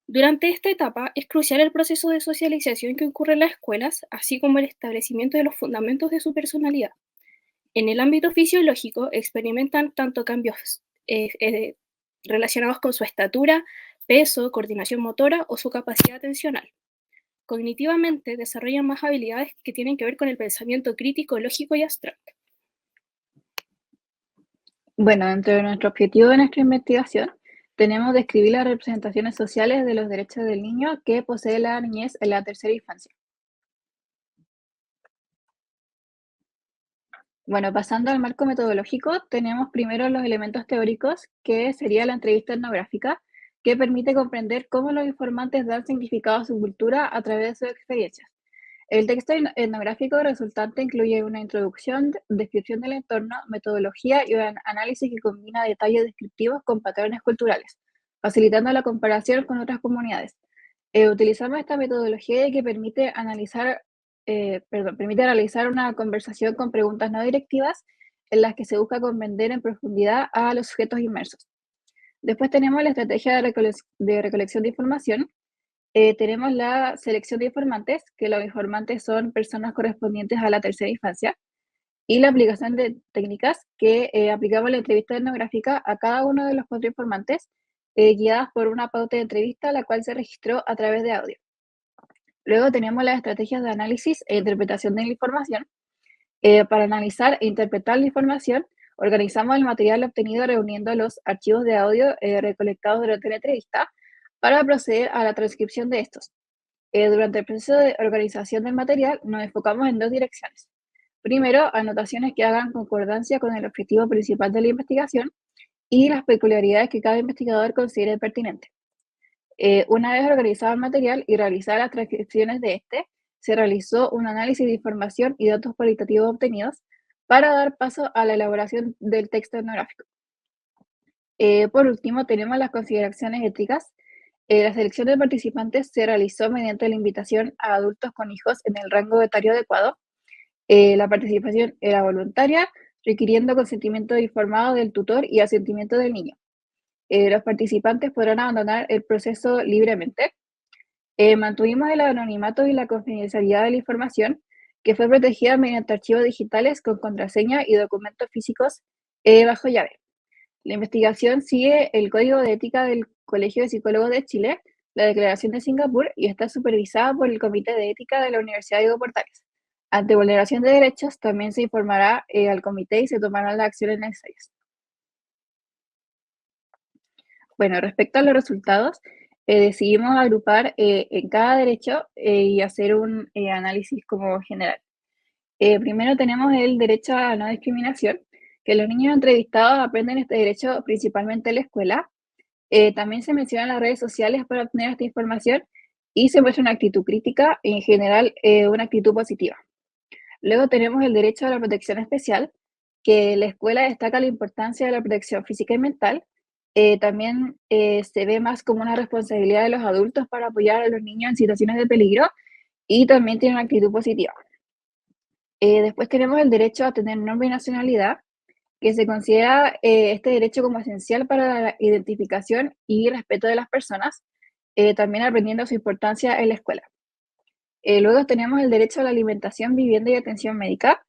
Durante esta etapa es crucial el proceso de socialización que ocurre en las escuelas, así como el establecimiento de los fundamentos de su personalidad. En el ámbito fisiológico experimentan tanto cambios relacionados con su estatura, peso, coordinación motora o su capacidad atencional. Cognitivamente desarrollan más habilidades que tienen que ver con el pensamiento crítico, lógico y abstracto. Bueno, dentro de nuestro objetivo de nuestra investigación, tenemos describir las representaciones sociales de los derechos del niño que posee la niñez en la tercera infancia. Bueno, pasando al marco metodológico, tenemos primero los elementos teóricos, que sería la entrevista etnográfica, que permite comprender cómo los informantes dan significado a su cultura a través de sus experiencias. El texto etnográfico resultante incluye una introducción, descripción del entorno, metodología y un análisis que combina detalles descriptivos con patrones culturales, facilitando la comparación con otras comunidades. Utilizamos esta metodología que permite analizar una conversación con preguntas no directivas en las que se busca comprender en profundidad a los sujetos inmersos. Después tenemos la estrategia de recolección de información. Tenemos la selección de informantes, que los informantes son personas correspondientes a la tercera infancia, y la aplicación de técnicas, que aplicamos la entrevista etnográfica a cada uno de los 4 informantes, guiadas por una pauta de entrevista, la cual se registró a través de audio. Luego tenemos las estrategias de análisis e interpretación de la información. Para analizar e interpretar la información, organizamos el material obtenido reuniendo los archivos de audio recolectados durante la entrevista para proceder a la transcripción de estos. Durante el proceso de organización del material nos enfocamos en 2 direcciones. Primero, anotaciones que hagan concordancia con el objetivo principal de la investigación y las peculiaridades que cada investigador considere pertinentes. Una vez organizado el material y realizadas las transcripciones de este, se realizó un análisis de información y datos cualitativos obtenidos para dar paso a la elaboración del texto etnográfico. Por último, tenemos las consideraciones éticas. La selección de participantes se realizó mediante la invitación a adultos con hijos en el rango etario adecuado. La participación era voluntaria, requiriendo consentimiento informado del tutor y asentimiento del niño. Los participantes podrán abandonar el proceso libremente. Mantuvimos el anonimato y la confidencialidad de la información, que fue protegida mediante archivos digitales con contraseña y documentos físicos bajo llave. La investigación sigue el Código de Ética del Colegio de Psicólogos de Chile, la Declaración de Singapur, y está supervisada por el Comité de Ética de la Universidad Diego Portales. Ante vulneración de derechos, también se informará al comité y se tomarán las acciones necesarias. Bueno, respecto a los resultados, decidimos agrupar en cada derecho y hacer un análisis como general. Primero tenemos el derecho a la no discriminación, que los niños entrevistados aprenden este derecho principalmente en la escuela. También se mencionan las redes sociales para obtener esta información y se muestra una actitud crítica y en general una actitud positiva. Luego tenemos el derecho a la protección especial, que la escuela destaca la importancia de la protección física y mental. También se ve más como una responsabilidad de los adultos para apoyar a los niños en situaciones de peligro y también tiene una actitud positiva. Después tenemos el derecho a tener nombre y nacionalidad, que se considera este derecho como esencial para la identificación y respeto de las personas, también aprendiendo su importancia en la escuela. Luego tenemos el derecho a la alimentación, vivienda y atención médica.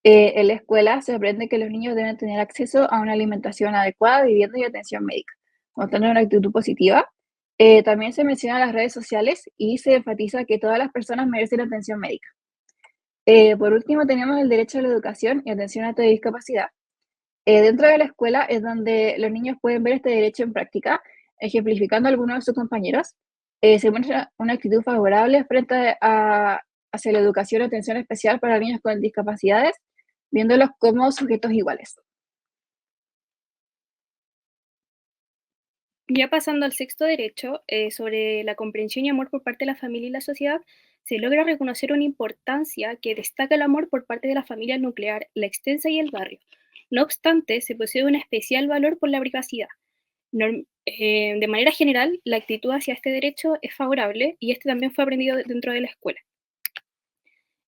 En la escuela se aprende que los niños deben tener acceso a una alimentación adecuada, vivienda y atención médica, mostrando una actitud positiva. También se mencionan las redes sociales y se enfatiza que todas las personas merecen atención médica. Por último, tenemos el derecho a la educación y atención a la discapacidad. Dentro de la escuela es donde los niños pueden ver este derecho en práctica, ejemplificando a algunos de sus compañeros. Se muestra una actitud favorable hacia la educación y atención especial para niños con discapacidades, viéndolos como sujetos iguales. Ya pasando al sexto derecho, sobre la comprensión y amor por parte de la familia y la sociedad, se logra reconocer una importancia que destaca el amor por parte de la familia nuclear, la extensa y el barrio. No obstante, se posee un especial valor por la privacidad. De manera general, la actitud hacia este derecho es favorable y este también fue aprendido dentro de la escuela.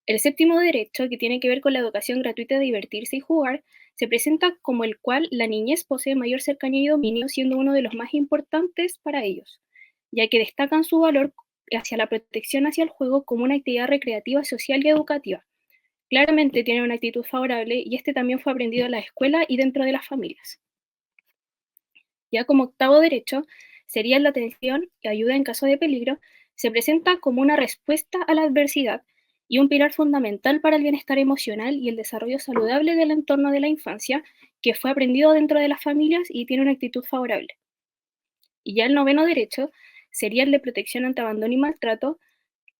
El séptimo derecho, que tiene que ver con la educación gratuita de divertirse y jugar, se presenta como el cual la niñez posee mayor cercanía y dominio, siendo uno de los más importantes para ellos, ya que destacan su valor hacia la protección hacia el juego como una actividad recreativa, social y educativa. claramente tienen una actitud favorable y este también fue aprendido en la escuela y dentro de las familias. Ya como octavo derecho sería la atención y ayuda en caso de peligro, se presenta como una respuesta a la adversidad y un pilar fundamental para el bienestar emocional y el desarrollo saludable del entorno de la infancia, que fue aprendido dentro de las familias y tiene una actitud favorable. Y ya el noveno derecho sería el de protección ante abandono y maltrato.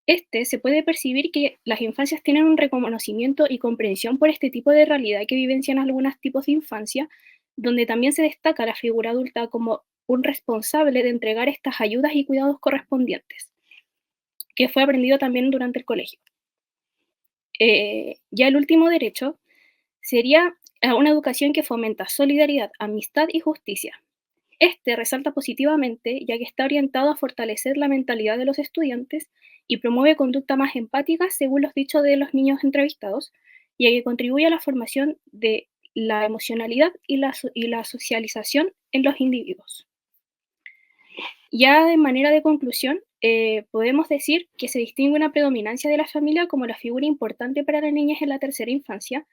Este se puede percibir que las infancias tienen un reconocimiento y comprensión por este tipo de realidad que vivencian algunos tipos de infancia, donde también se destaca la figura adulta como un responsable de entregar estas ayudas y cuidados correspondientes, que fue aprendido también durante el colegio. Ya el último derecho sería a una educación que fomenta solidaridad, amistad y justicia. Este resalta positivamente, ya que está orientado a fortalecer la mentalidad de los estudiantes y promueve conducta más empática según los dichos de los niños entrevistados, y que contribuye a la formación de la emocionalidad y la socialización en los individuos. Ya de manera de conclusión, podemos decir que se distingue una predominancia de la familia como la figura importante para las niñas en la tercera infancia.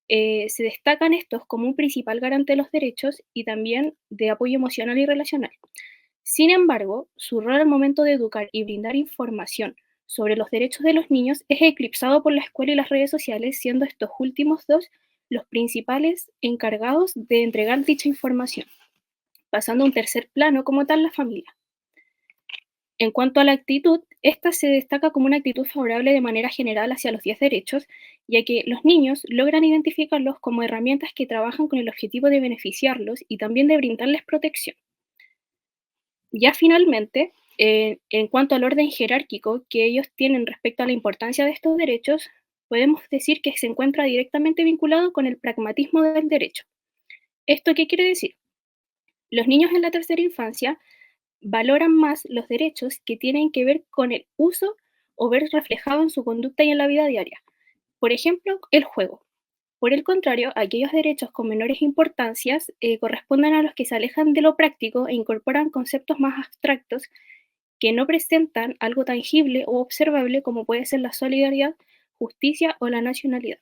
Se destacan estos como un principal garante de los derechos y también de apoyo emocional y relacional. Sin embargo, su rol al momento de educar y brindar información sobre los derechos de los niños es eclipsado por la escuela y las redes sociales, siendo estos últimos dos los principales encargados de entregar dicha información, pasando a un tercer plano como tal la familia. En cuanto a la actitud, esta se destaca como una actitud favorable de manera general hacia los 10 derechos, ya que los niños logran identificarlos como herramientas que trabajan con el objetivo de beneficiarlos y también de brindarles protección. Ya finalmente, en cuanto al orden jerárquico que ellos tienen respecto a la importancia de estos derechos, podemos decir que se encuentra directamente vinculado con el pragmatismo del derecho. ¿Esto qué quiere decir? Los niños en la tercera infancia valoran más los derechos que tienen que ver con el uso o ver reflejado en su conducta y en la vida diaria. Por ejemplo, el juego. Por el contrario, aquellos derechos con menores importancias corresponden a los que se alejan de lo práctico e incorporan conceptos más abstractos que no presentan algo tangible o observable como puede ser la solidaridad, justicia o la nacionalidad.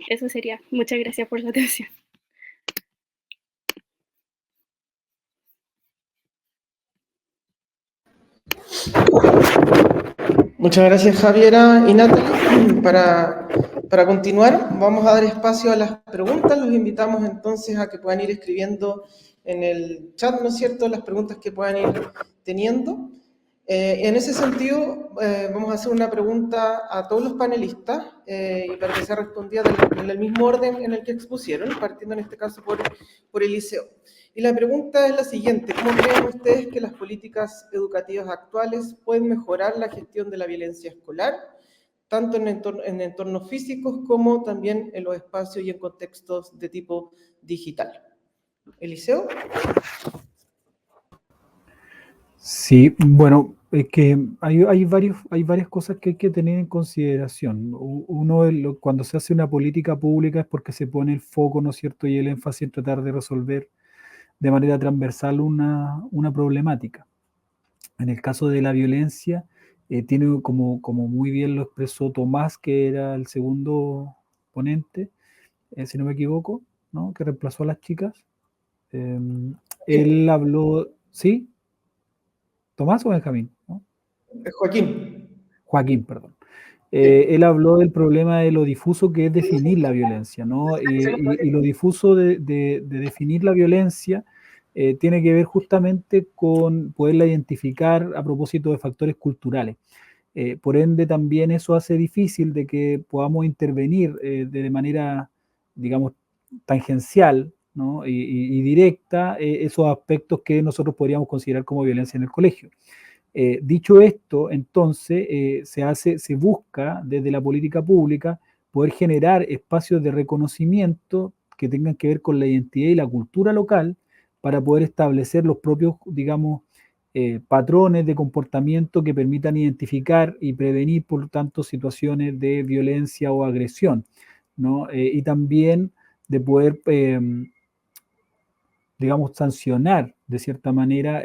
Eso sería. Muchas gracias por su atención. Muchas gracias, Javiera y Natalie. Para continuar, vamos a dar espacio a las preguntas. Los invitamos entonces a que puedan ir escribiendo en el chat, ¿no es cierto?, las preguntas que puedan ir teniendo. En ese sentido, vamos a hacer una pregunta a todos los panelistas y para que sea respondida en el mismo orden en el que expusieron, partiendo en este caso por Eliseo. Y la pregunta es la siguiente: ¿cómo creen ustedes que las políticas educativas actuales pueden mejorar la gestión de la violencia escolar, tanto en entornos físicos como también en los espacios y en contextos de tipo digital? Eliseo. Sí, bueno, es que hay varias cosas que hay que tener en consideración. Uno, cuando se hace una política pública es porque se pone el foco, ¿no es cierto?, y el énfasis en tratar de resolver de manera transversal una problemática. En el caso de la violencia, tiene como muy bien lo expresó Tomás, que era el segundo ponente, si no me equivoco, ¿no?, que reemplazó a las chicas. Él habló, ¿sí? ¿Tomás o Benjamín? ¿No? Joaquín, perdón. Él habló del problema de lo difuso que es definir la violencia, ¿no? Y lo difuso de definir la violencia tiene que ver justamente con poderla identificar a propósito de factores culturales. Por ende, también eso hace difícil de que podamos intervenir de manera, digamos, tangencial, ¿no?, y directa esos aspectos que nosotros podríamos considerar como violencia en el colegio. Dicho esto, entonces se busca desde la política pública poder generar espacios de reconocimiento que tengan que ver con la identidad y la cultura local para poder establecer los propios, digamos, patrones de comportamiento que permitan identificar y prevenir, por lo tanto, situaciones de violencia o agresión, ¿no? Y también de poder, digamos, sancionar de cierta manera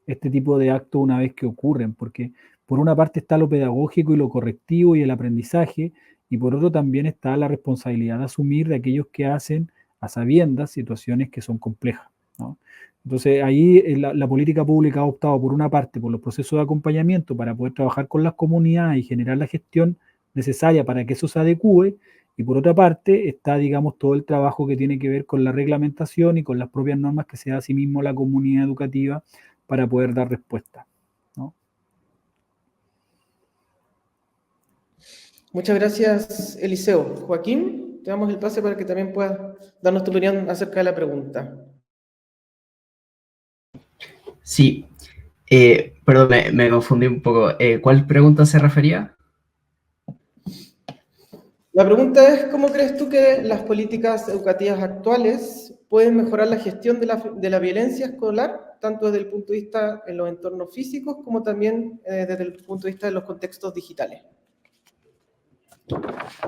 este tipo de actos una vez que ocurren, porque por una parte está lo pedagógico y lo correctivo y el aprendizaje, y por otro también está la responsabilidad de asumir de aquellos que hacen a sabiendas situaciones que son complejas, ¿no? Entonces ahí la política pública ha optado por una parte por los procesos de acompañamiento para poder trabajar con las comunidades y generar la gestión necesaria para que eso se adecúe, y por otra parte está, digamos, todo el trabajo que tiene que ver con la reglamentación y con las propias normas que se da a sí mismo la comunidad educativa para poder dar respuesta, ¿no? Muchas gracias, Eliseo. Joaquín, te damos el pase para que también puedas darnos tu opinión acerca de la pregunta. Sí, perdón, me confundí un poco. ¿Cuál pregunta se refería? La pregunta es, ¿cómo crees tú que las políticas educativas actuales pueden mejorar la gestión de la violencia escolar, tanto desde el punto de vista en los entornos físicos como también desde el punto de vista de los contextos digitales?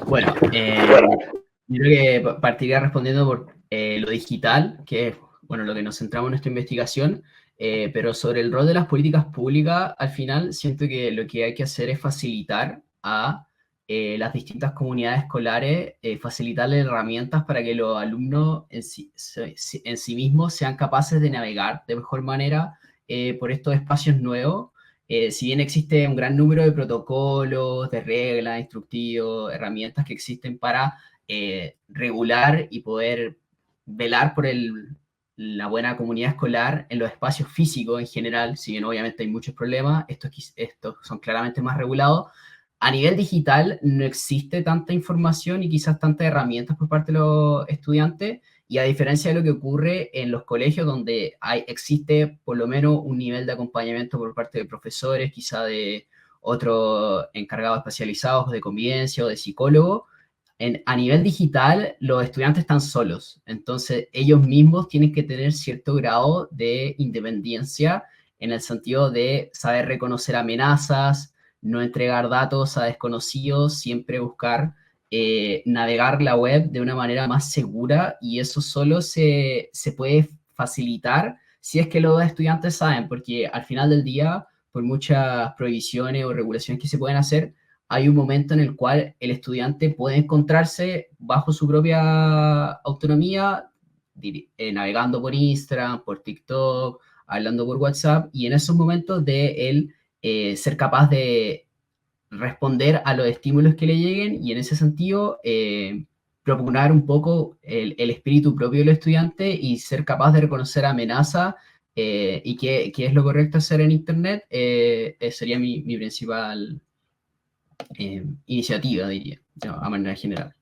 Bueno, yo creo que partiría respondiendo por lo digital, que es, bueno, lo que nos centramos en nuestra investigación, pero sobre el rol de las políticas públicas, al final siento que lo que hay que hacer es facilitar a las distintas comunidades escolares, facilitarle herramientas para que los alumnos en sí mismos sean capaces de navegar de mejor manera por estos espacios nuevos. Si bien existe un gran número de protocolos, de reglas, instructivos, herramientas que existen para regular y poder velar por la buena comunidad escolar en los espacios físicos en general, si bien obviamente hay muchos problemas, estos son claramente más regulados. A nivel digital no existe tanta información y quizás tantas herramientas por parte de los estudiantes, y a diferencia de lo que ocurre en los colegios donde existe por lo menos un nivel de acompañamiento por parte de profesores, quizá de otros encargados especializados de convivencia o de psicólogos, a nivel digital los estudiantes están solos, entonces ellos mismos tienen que tener cierto grado de independencia en el sentido de saber reconocer amenazas, no entregar datos a desconocidos, siempre buscar navegar la web de una manera más segura, y eso solo se puede facilitar si es que los estudiantes saben, porque al final del día, por muchas prohibiciones o regulaciones que se pueden hacer, hay un momento en el cual el estudiante puede encontrarse bajo su propia autonomía, navegando por Instagram, por TikTok, hablando por WhatsApp, y en esos momentos de él ser capaz de responder a los estímulos que le lleguen, y en ese sentido propugnar un poco el espíritu propio del estudiante y ser capaz de reconocer amenazas y qué es lo correcto hacer en Internet, sería mi principal iniciativa, diría, a manera general.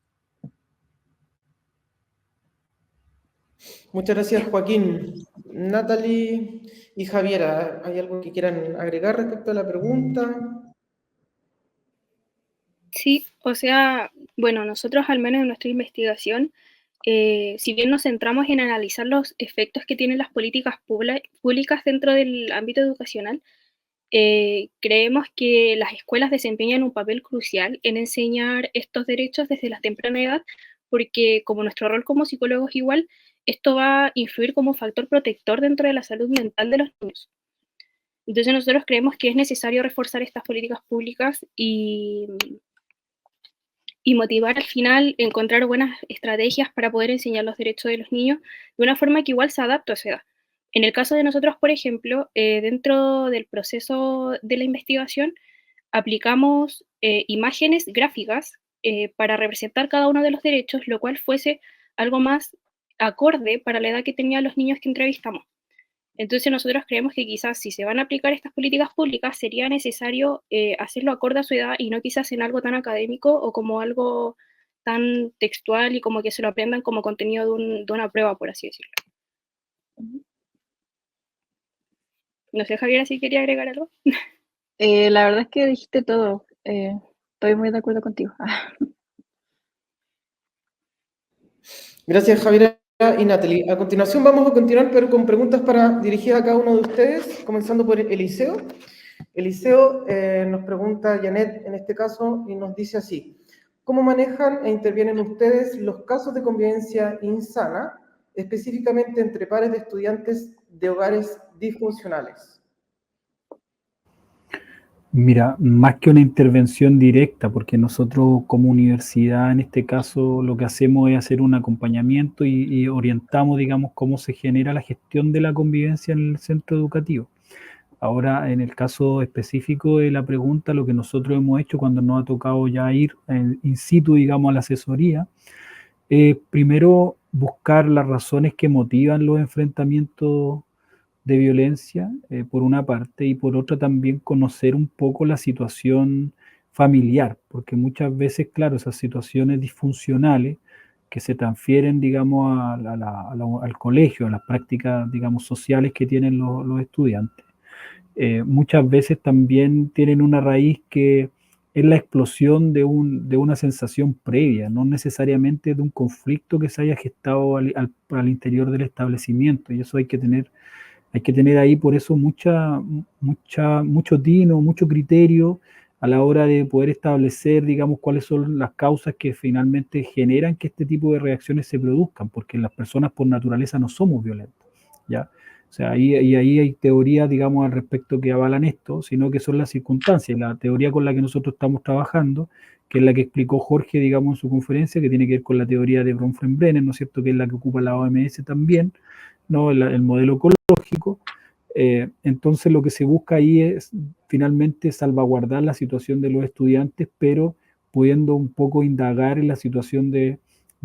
Muchas gracias, Joaquín. Natalie y Javiera, ¿hay algo que quieran agregar respecto a la pregunta? Sí, o sea, bueno, nosotros al menos en nuestra investigación, si bien nos centramos en analizar los efectos que tienen las políticas públicas dentro del ámbito educacional, creemos que las escuelas desempeñan un papel crucial en enseñar estos derechos desde la temprana edad, porque como nuestro rol como psicólogos igual, esto va a influir como factor protector dentro de la salud mental de los niños. Entonces nosotros creemos que es necesario reforzar estas políticas públicas y motivar al final, encontrar buenas estrategias para poder enseñar los derechos de los niños de una forma que igual se adapte a su edad. En el caso de nosotros, por ejemplo, dentro del proceso de la investigación, aplicamos imágenes gráficas para representar cada uno de los derechos, lo cual fuese algo más acorde para la edad que tenían los niños que entrevistamos. Entonces nosotros creemos que quizás si se van a aplicar estas políticas públicas sería necesario hacerlo acorde a su edad y no quizás en algo tan académico o como algo tan textual y como que se lo aprendan como contenido de una prueba, por así decirlo. No sé, Javiera, si quería agregar algo. La verdad es que dijiste todo. Estoy muy de acuerdo contigo. Gracias, Javiera y Natalie. A continuación vamos a continuar, pero con preguntas dirigidas a cada uno de ustedes, comenzando por Eliseo. Eliseo nos pregunta, Janet en este caso, y nos dice así: ¿cómo manejan e intervienen ustedes los casos de convivencia insana, específicamente entre pares de estudiantes de hogares disfuncionales? Mira, más que una intervención directa, porque nosotros como universidad en este caso lo que hacemos es hacer un acompañamiento y orientamos, digamos, cómo se genera la gestión de la convivencia en el centro educativo. Ahora, en el caso específico de la pregunta, lo que nosotros hemos hecho cuando nos ha tocado ya ir in situ, digamos, a la asesoría, primero buscar las razones que motivan los enfrentamientos de violencia, por una parte, y por otra también conocer un poco la situación familiar, porque muchas veces, claro, esas situaciones disfuncionales que se transfieren, digamos, al colegio, a las prácticas, digamos, sociales que tienen los estudiantes, muchas veces también tienen una raíz que es la explosión de una sensación previa, no necesariamente de un conflicto que se haya gestado al interior del establecimiento, y eso hay que tener ahí por eso mucho tino, mucho criterio a la hora de poder establecer, digamos, cuáles son las causas que finalmente generan que este tipo de reacciones se produzcan, porque las personas por naturaleza no somos violentas, ¿ya? O sea, ahí hay teorías, digamos, al respecto que avalan esto, sino que son las circunstancias. La teoría con la que nosotros estamos trabajando, que es la que explicó Jorge, digamos, en su conferencia, que tiene que ver con la teoría de Bronfenbrenner, ¿no es cierto?, que es la que ocupa la OMS también, ¿no?, el modelo ecológico. Entonces lo que se busca ahí es finalmente salvaguardar la situación de los estudiantes, pero pudiendo un poco indagar en la situación de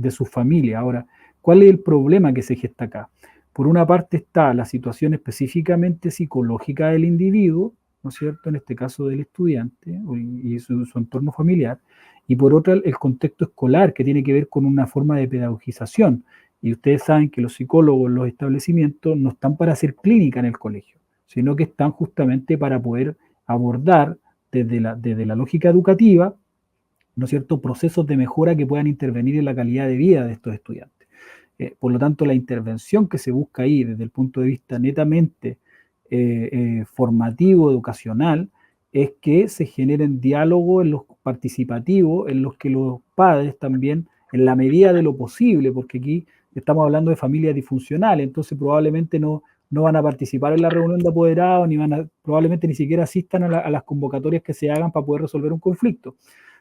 su familia. Ahora, ¿cuál es el problema que se gesta acá? Por una parte está la situación específicamente psicológica del individuo, ¿no es cierto?, en este caso del estudiante y su entorno familiar, y por otra el contexto escolar, que tiene que ver con una forma de pedagogización. Y ustedes saben que los psicólogos en los establecimientos no están para hacer clínica en el colegio, sino que están justamente para poder abordar desde la lógica educativa, ¿no es cierto?, procesos de mejora que puedan intervenir en la calidad de vida de estos estudiantes. Por lo tanto, la intervención que se busca ahí desde el punto de vista netamente formativo, educacional, es que se generen diálogos en los participativos, en los que los padres también, en la medida de lo posible, porque aquí estamos hablando de familias disfuncionales, entonces probablemente no van a participar en la reunión de apoderados, probablemente ni siquiera asistan a las convocatorias que se hagan para poder resolver un conflicto,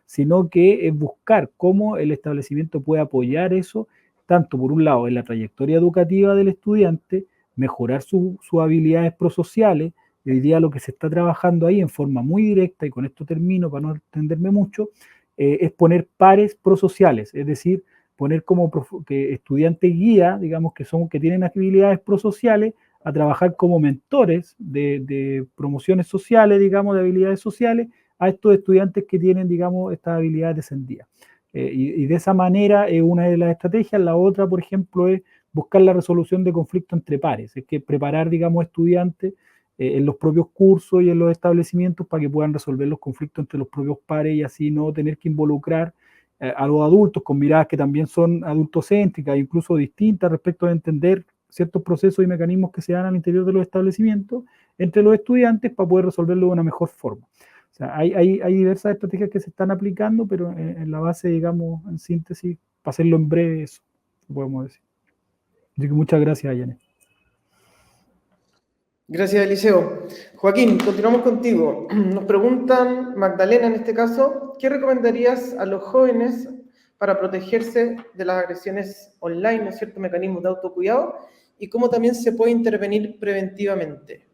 sino que es buscar cómo el establecimiento puede apoyar eso, tanto por un lado en la trayectoria educativa del estudiante, mejorar sus habilidades prosociales, y hoy día lo que se está trabajando ahí en forma muy directa, y con esto termino para no extenderme mucho, es poner pares prosociales, es decir, poner como que estudiantes guía, digamos, que tienen habilidades prosociales, a trabajar como mentores de promociones sociales, digamos, de habilidades sociales, a estos estudiantes que tienen, digamos, estas habilidades descendidas. Y de esa manera es una de las estrategias. La otra, por ejemplo, es buscar la resolución de conflictos entre pares, es que preparar, digamos, estudiantes en los propios cursos y en los establecimientos para que puedan resolver los conflictos entre los propios pares y así no tener que involucrar a los adultos con miradas que también son adultocéntricas, incluso distintas respecto de entender ciertos procesos y mecanismos que se dan al interior de los establecimientos entre los estudiantes para poder resolverlo de una mejor forma. O sea, hay diversas estrategias que se están aplicando, pero en la base, digamos, en síntesis, para hacerlo en breve, eso podemos decir. Así que muchas gracias, Yanet. Gracias, Eliseo. Joaquín, continuamos contigo. Nos preguntan, Magdalena en este caso, ¿qué recomendarías a los jóvenes para protegerse de las agresiones online, ¿no es cierto?, mecanismos de autocuidado, y cómo también se puede intervenir preventivamente?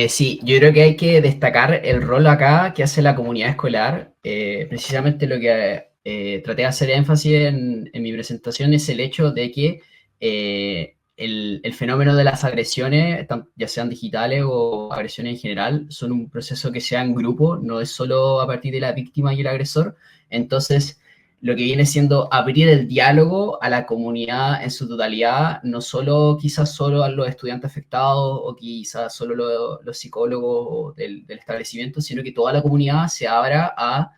Sí, yo creo que hay que destacar el rol acá que hace la comunidad escolar. Precisamente lo que traté de hacer énfasis en mi presentación es el hecho de que el fenómeno de las agresiones, ya sean digitales o agresiones en general, son un proceso que se da en grupo, no es solo a partir de la víctima y el agresor. Entonces, lo que viene siendo abrir el diálogo a la comunidad en su totalidad, no solo quizás solo a los estudiantes afectados o quizás solo los psicólogos del establecimiento, sino que toda la comunidad se abra a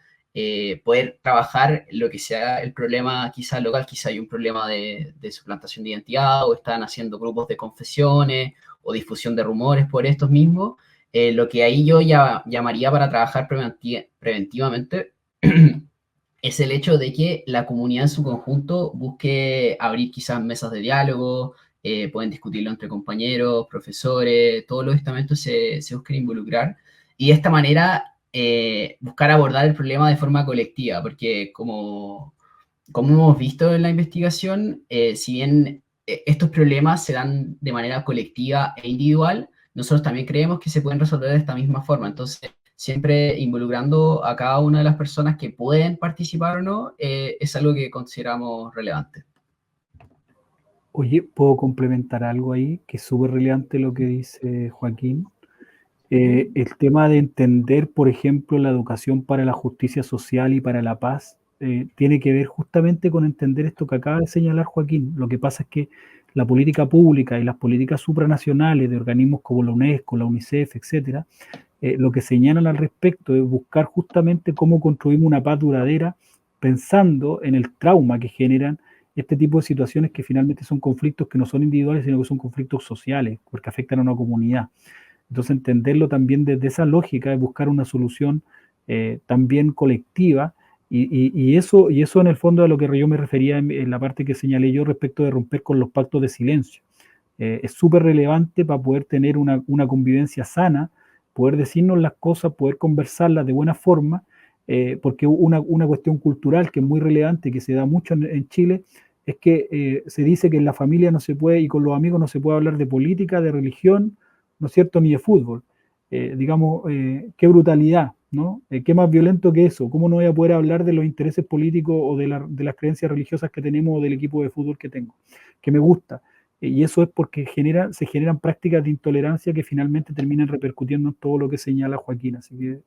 poder trabajar lo que sea el problema quizás local. Quizás hay un problema de suplantación de identidad, o están haciendo grupos de confesiones o difusión de rumores por estos mismos. Lo que ahí yo llamaría para trabajar preventivamente es el hecho de que la comunidad en su conjunto busque abrir quizás mesas de diálogo, pueden discutirlo entre compañeros, profesores, todos los estamentos se busquen involucrar, de esta manera buscar abordar el problema de forma colectiva, porque como hemos visto en la investigación, si bien estos problemas se dan de manera colectiva e individual, nosotros también creemos que se pueden resolver de esta misma forma. Entonces, siempre involucrando a cada una de las personas que pueden participar o no, es algo que consideramos relevante. Oye, ¿puedo complementar algo ahí? Que es súper relevante lo que dice Joaquín. El tema de entender, por ejemplo, la educación para la justicia social y para la paz, tiene que ver justamente con entender esto que acaba de señalar Joaquín. Lo que pasa es que la política pública y las políticas supranacionales de organismos como la UNESCO, la UNICEF, etcétera, lo que señalan al respecto es buscar justamente cómo construimos una paz duradera pensando en el trauma que generan este tipo de situaciones que finalmente son conflictos que no son individuales, sino que son conflictos sociales, porque afectan a una comunidad. Entonces, entenderlo también desde esa lógica de buscar una solución también colectiva, y eso en el fondo a lo que yo me refería en la parte que señalé yo respecto de romper con los pactos de silencio. Es súper relevante para poder tener una convivencia sana, poder decirnos las cosas, poder conversarlas de buena forma, porque una cuestión cultural que es muy relevante, que se da mucho en Chile, es que se dice que en la familia no se puede, y con los amigos no se puede hablar de política, de religión, ¿no es cierto?, ni de fútbol. Digamos, qué brutalidad, ¿no? Qué más violento que eso. ¿Cómo no voy a poder hablar de los intereses políticos o de las creencias religiosas que tenemos o del equipo de fútbol que tengo, que me gusta? Y eso es porque se generan prácticas de intolerancia que finalmente terminan repercutiendo en todo lo que señala Joaquín. Así que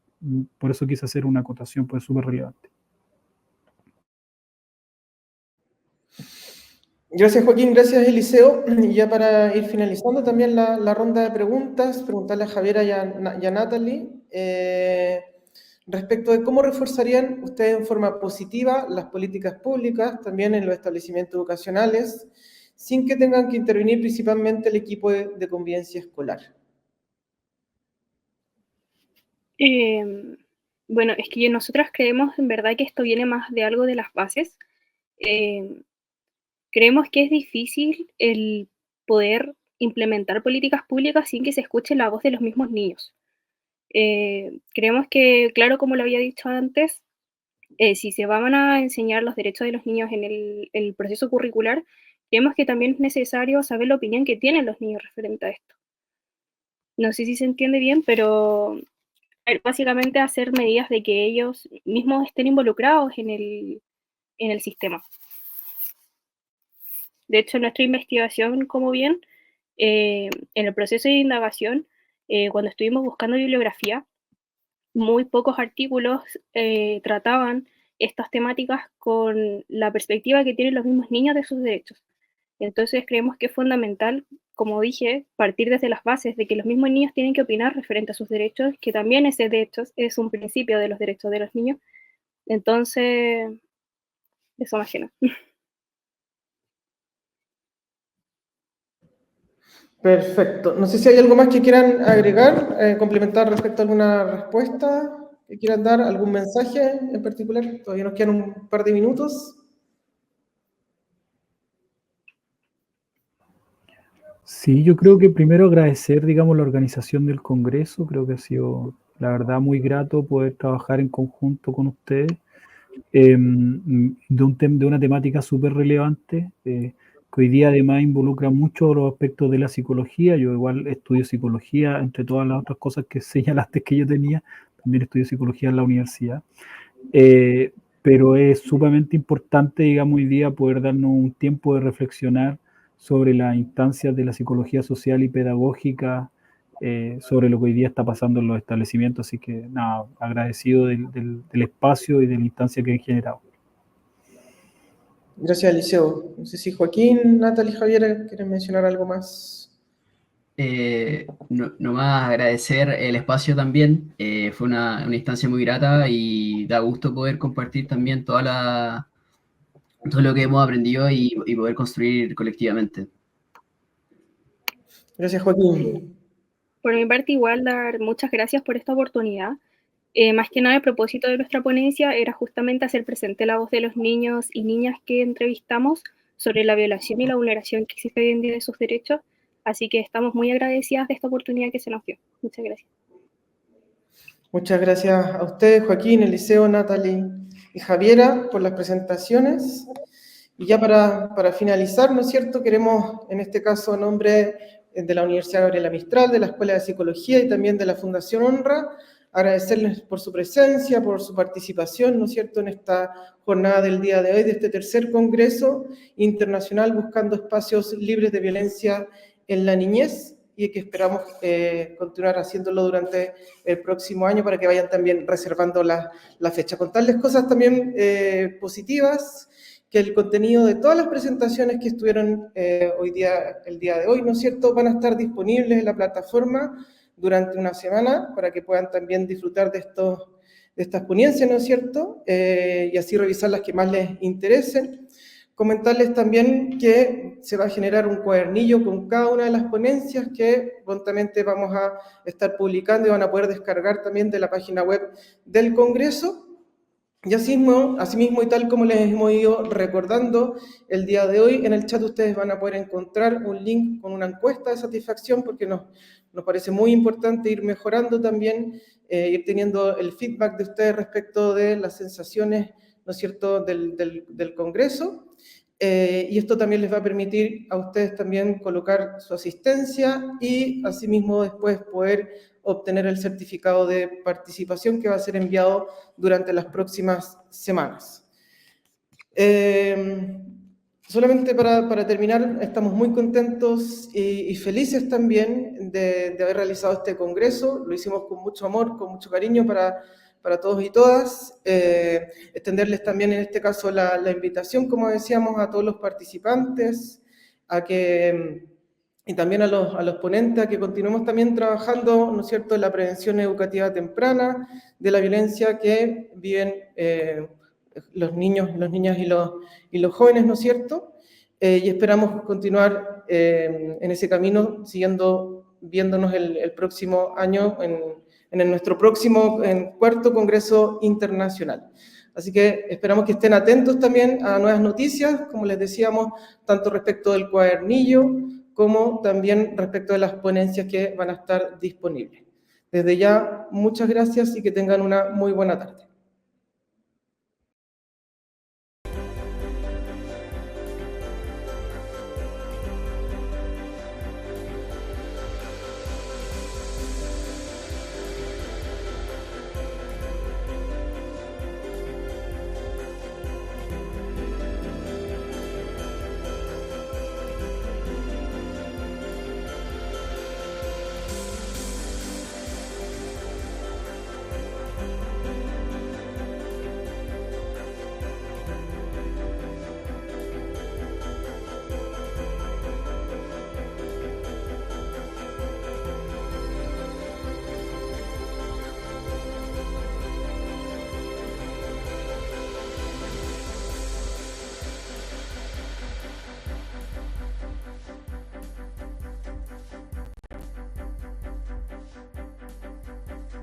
por eso quise hacer una acotación, pues es súper relevante. Gracias, Joaquín. Gracias, Eliseo. Y ya para ir finalizando también la ronda de preguntas, preguntarle a Javiera y a Natalie respecto de cómo reforzarían ustedes en forma positiva las políticas públicas, también en los establecimientos educacionales, sin que tengan que intervenir principalmente el equipo de convivencia escolar. Bueno, es que nosotras creemos en verdad que esto viene más de algo de las bases. Creemos que es difícil el poder implementar políticas públicas sin que se escuche la voz de los mismos niños. Creemos que, claro, como lo había dicho antes, si se van a enseñar los derechos de los niños en el proceso curricular, creemos que también es necesario saber la opinión que tienen los niños referente a esto. No sé si se entiende bien, pero básicamente hacer medidas de que ellos mismos estén involucrados en el sistema. De hecho, en nuestra investigación, como bien, en el proceso de indagación, cuando estuvimos buscando bibliografía, muy pocos artículos trataban estas temáticas con la perspectiva que tienen los mismos niños de sus derechos. Entonces creemos que es fundamental, como dije, partir desde las bases de que los mismos niños tienen que opinar referente a sus derechos, que también ese derecho es un principio de los derechos de los niños. Entonces, eso más que nada. Perfecto. No sé si hay algo más que quieran agregar, complementar respecto a alguna respuesta que quieran dar, algún mensaje en particular. Todavía nos quedan un par de minutos. Sí, yo creo que primero agradecer, digamos, la organización del Congreso. Creo que ha sido, la verdad, muy grato poder trabajar en conjunto con ustedes de una temática súper relevante, que hoy día además involucra mucho los aspectos de la psicología. Yo igual estudio psicología, entre todas las otras cosas que señalaste que yo tenía, también estudio psicología en la universidad. Pero es sumamente importante, digamos, hoy día poder darnos un tiempo de reflexionar sobre las instancias de la psicología social y pedagógica, sobre lo que hoy día está pasando en los establecimientos. Así que, nada, agradecido del espacio y de la instancia que han generado. Gracias, Eliseo. No sé si Joaquín, Natalie, Javier, quieren mencionar algo más. No más agradecer el espacio también. Fue una instancia muy grata y da gusto poder compartir también todo lo que hemos aprendido y poder construir colectivamente. Gracias, Joaquín. Por mi parte, igual dar muchas gracias por esta oportunidad. Más que nada, el propósito de nuestra ponencia era justamente hacer presente la voz de los niños y niñas que entrevistamos sobre la violación y la vulneración que existe hoy en día de sus derechos. Así que estamos muy agradecidas de esta oportunidad que se nos dio. Muchas gracias. Muchas gracias a ustedes, Joaquín, Eliseo, Natalie y Javiera, por las presentaciones. Y ya para finalizar, ¿no es cierto?, queremos, en este caso, en nombre de la Universidad Gabriela Mistral, de la Escuela de Psicología y también de la Fundación Honra, agradecerles por su presencia, por su participación, ¿no es cierto?, en esta jornada del día de hoy, de este tercer Congreso Internacional Buscando Espacios Libres de Violencia en la Niñez, y que esperamos continuar haciéndolo durante el próximo año para que vayan también reservando la fecha. Contarles cosas también positivas, que el contenido de todas las presentaciones que estuvieron el día de hoy, ¿no es cierto?, van a estar disponibles en la plataforma durante una semana para que puedan también disfrutar de estas ponencias, ¿no es cierto?, y así revisar las que más les interesen. Comentarles también que se va a generar un cuadernillo con cada una de las ponencias que prontamente vamos a estar publicando y van a poder descargar también de la página web del Congreso. Y asimismo, y tal como les hemos ido recordando el día de hoy, en el chat ustedes van a poder encontrar un link con una encuesta de satisfacción, porque nos parece muy importante ir mejorando también, ir teniendo el feedback de ustedes respecto de las sensaciones, ¿no es cierto?, del Congreso. Y esto también les va a permitir a ustedes también colocar su asistencia y asimismo después poder obtener el certificado de participación que va a ser enviado durante las próximas semanas. Solamente para terminar, estamos muy contentos y felices también de haber realizado este congreso. Lo hicimos con mucho amor, con mucho cariño para todos y todas. Extenderles también en este caso la invitación, como decíamos, a todos los participantes, y también a los ponentes, a que continuemos también trabajando, ¿no es cierto?, en la prevención educativa temprana de la violencia que viven los niños, las niñas y los jóvenes, ¿no es cierto? Y esperamos continuar en ese camino, viéndonos el próximo año en nuestro próximo cuarto Congreso Internacional. Así que esperamos que estén atentos también a nuevas noticias, como les decíamos, tanto respecto del cuadernillo como también respecto de las ponencias que van a estar disponibles. Desde ya, muchas gracias y que tengan una muy buena tarde.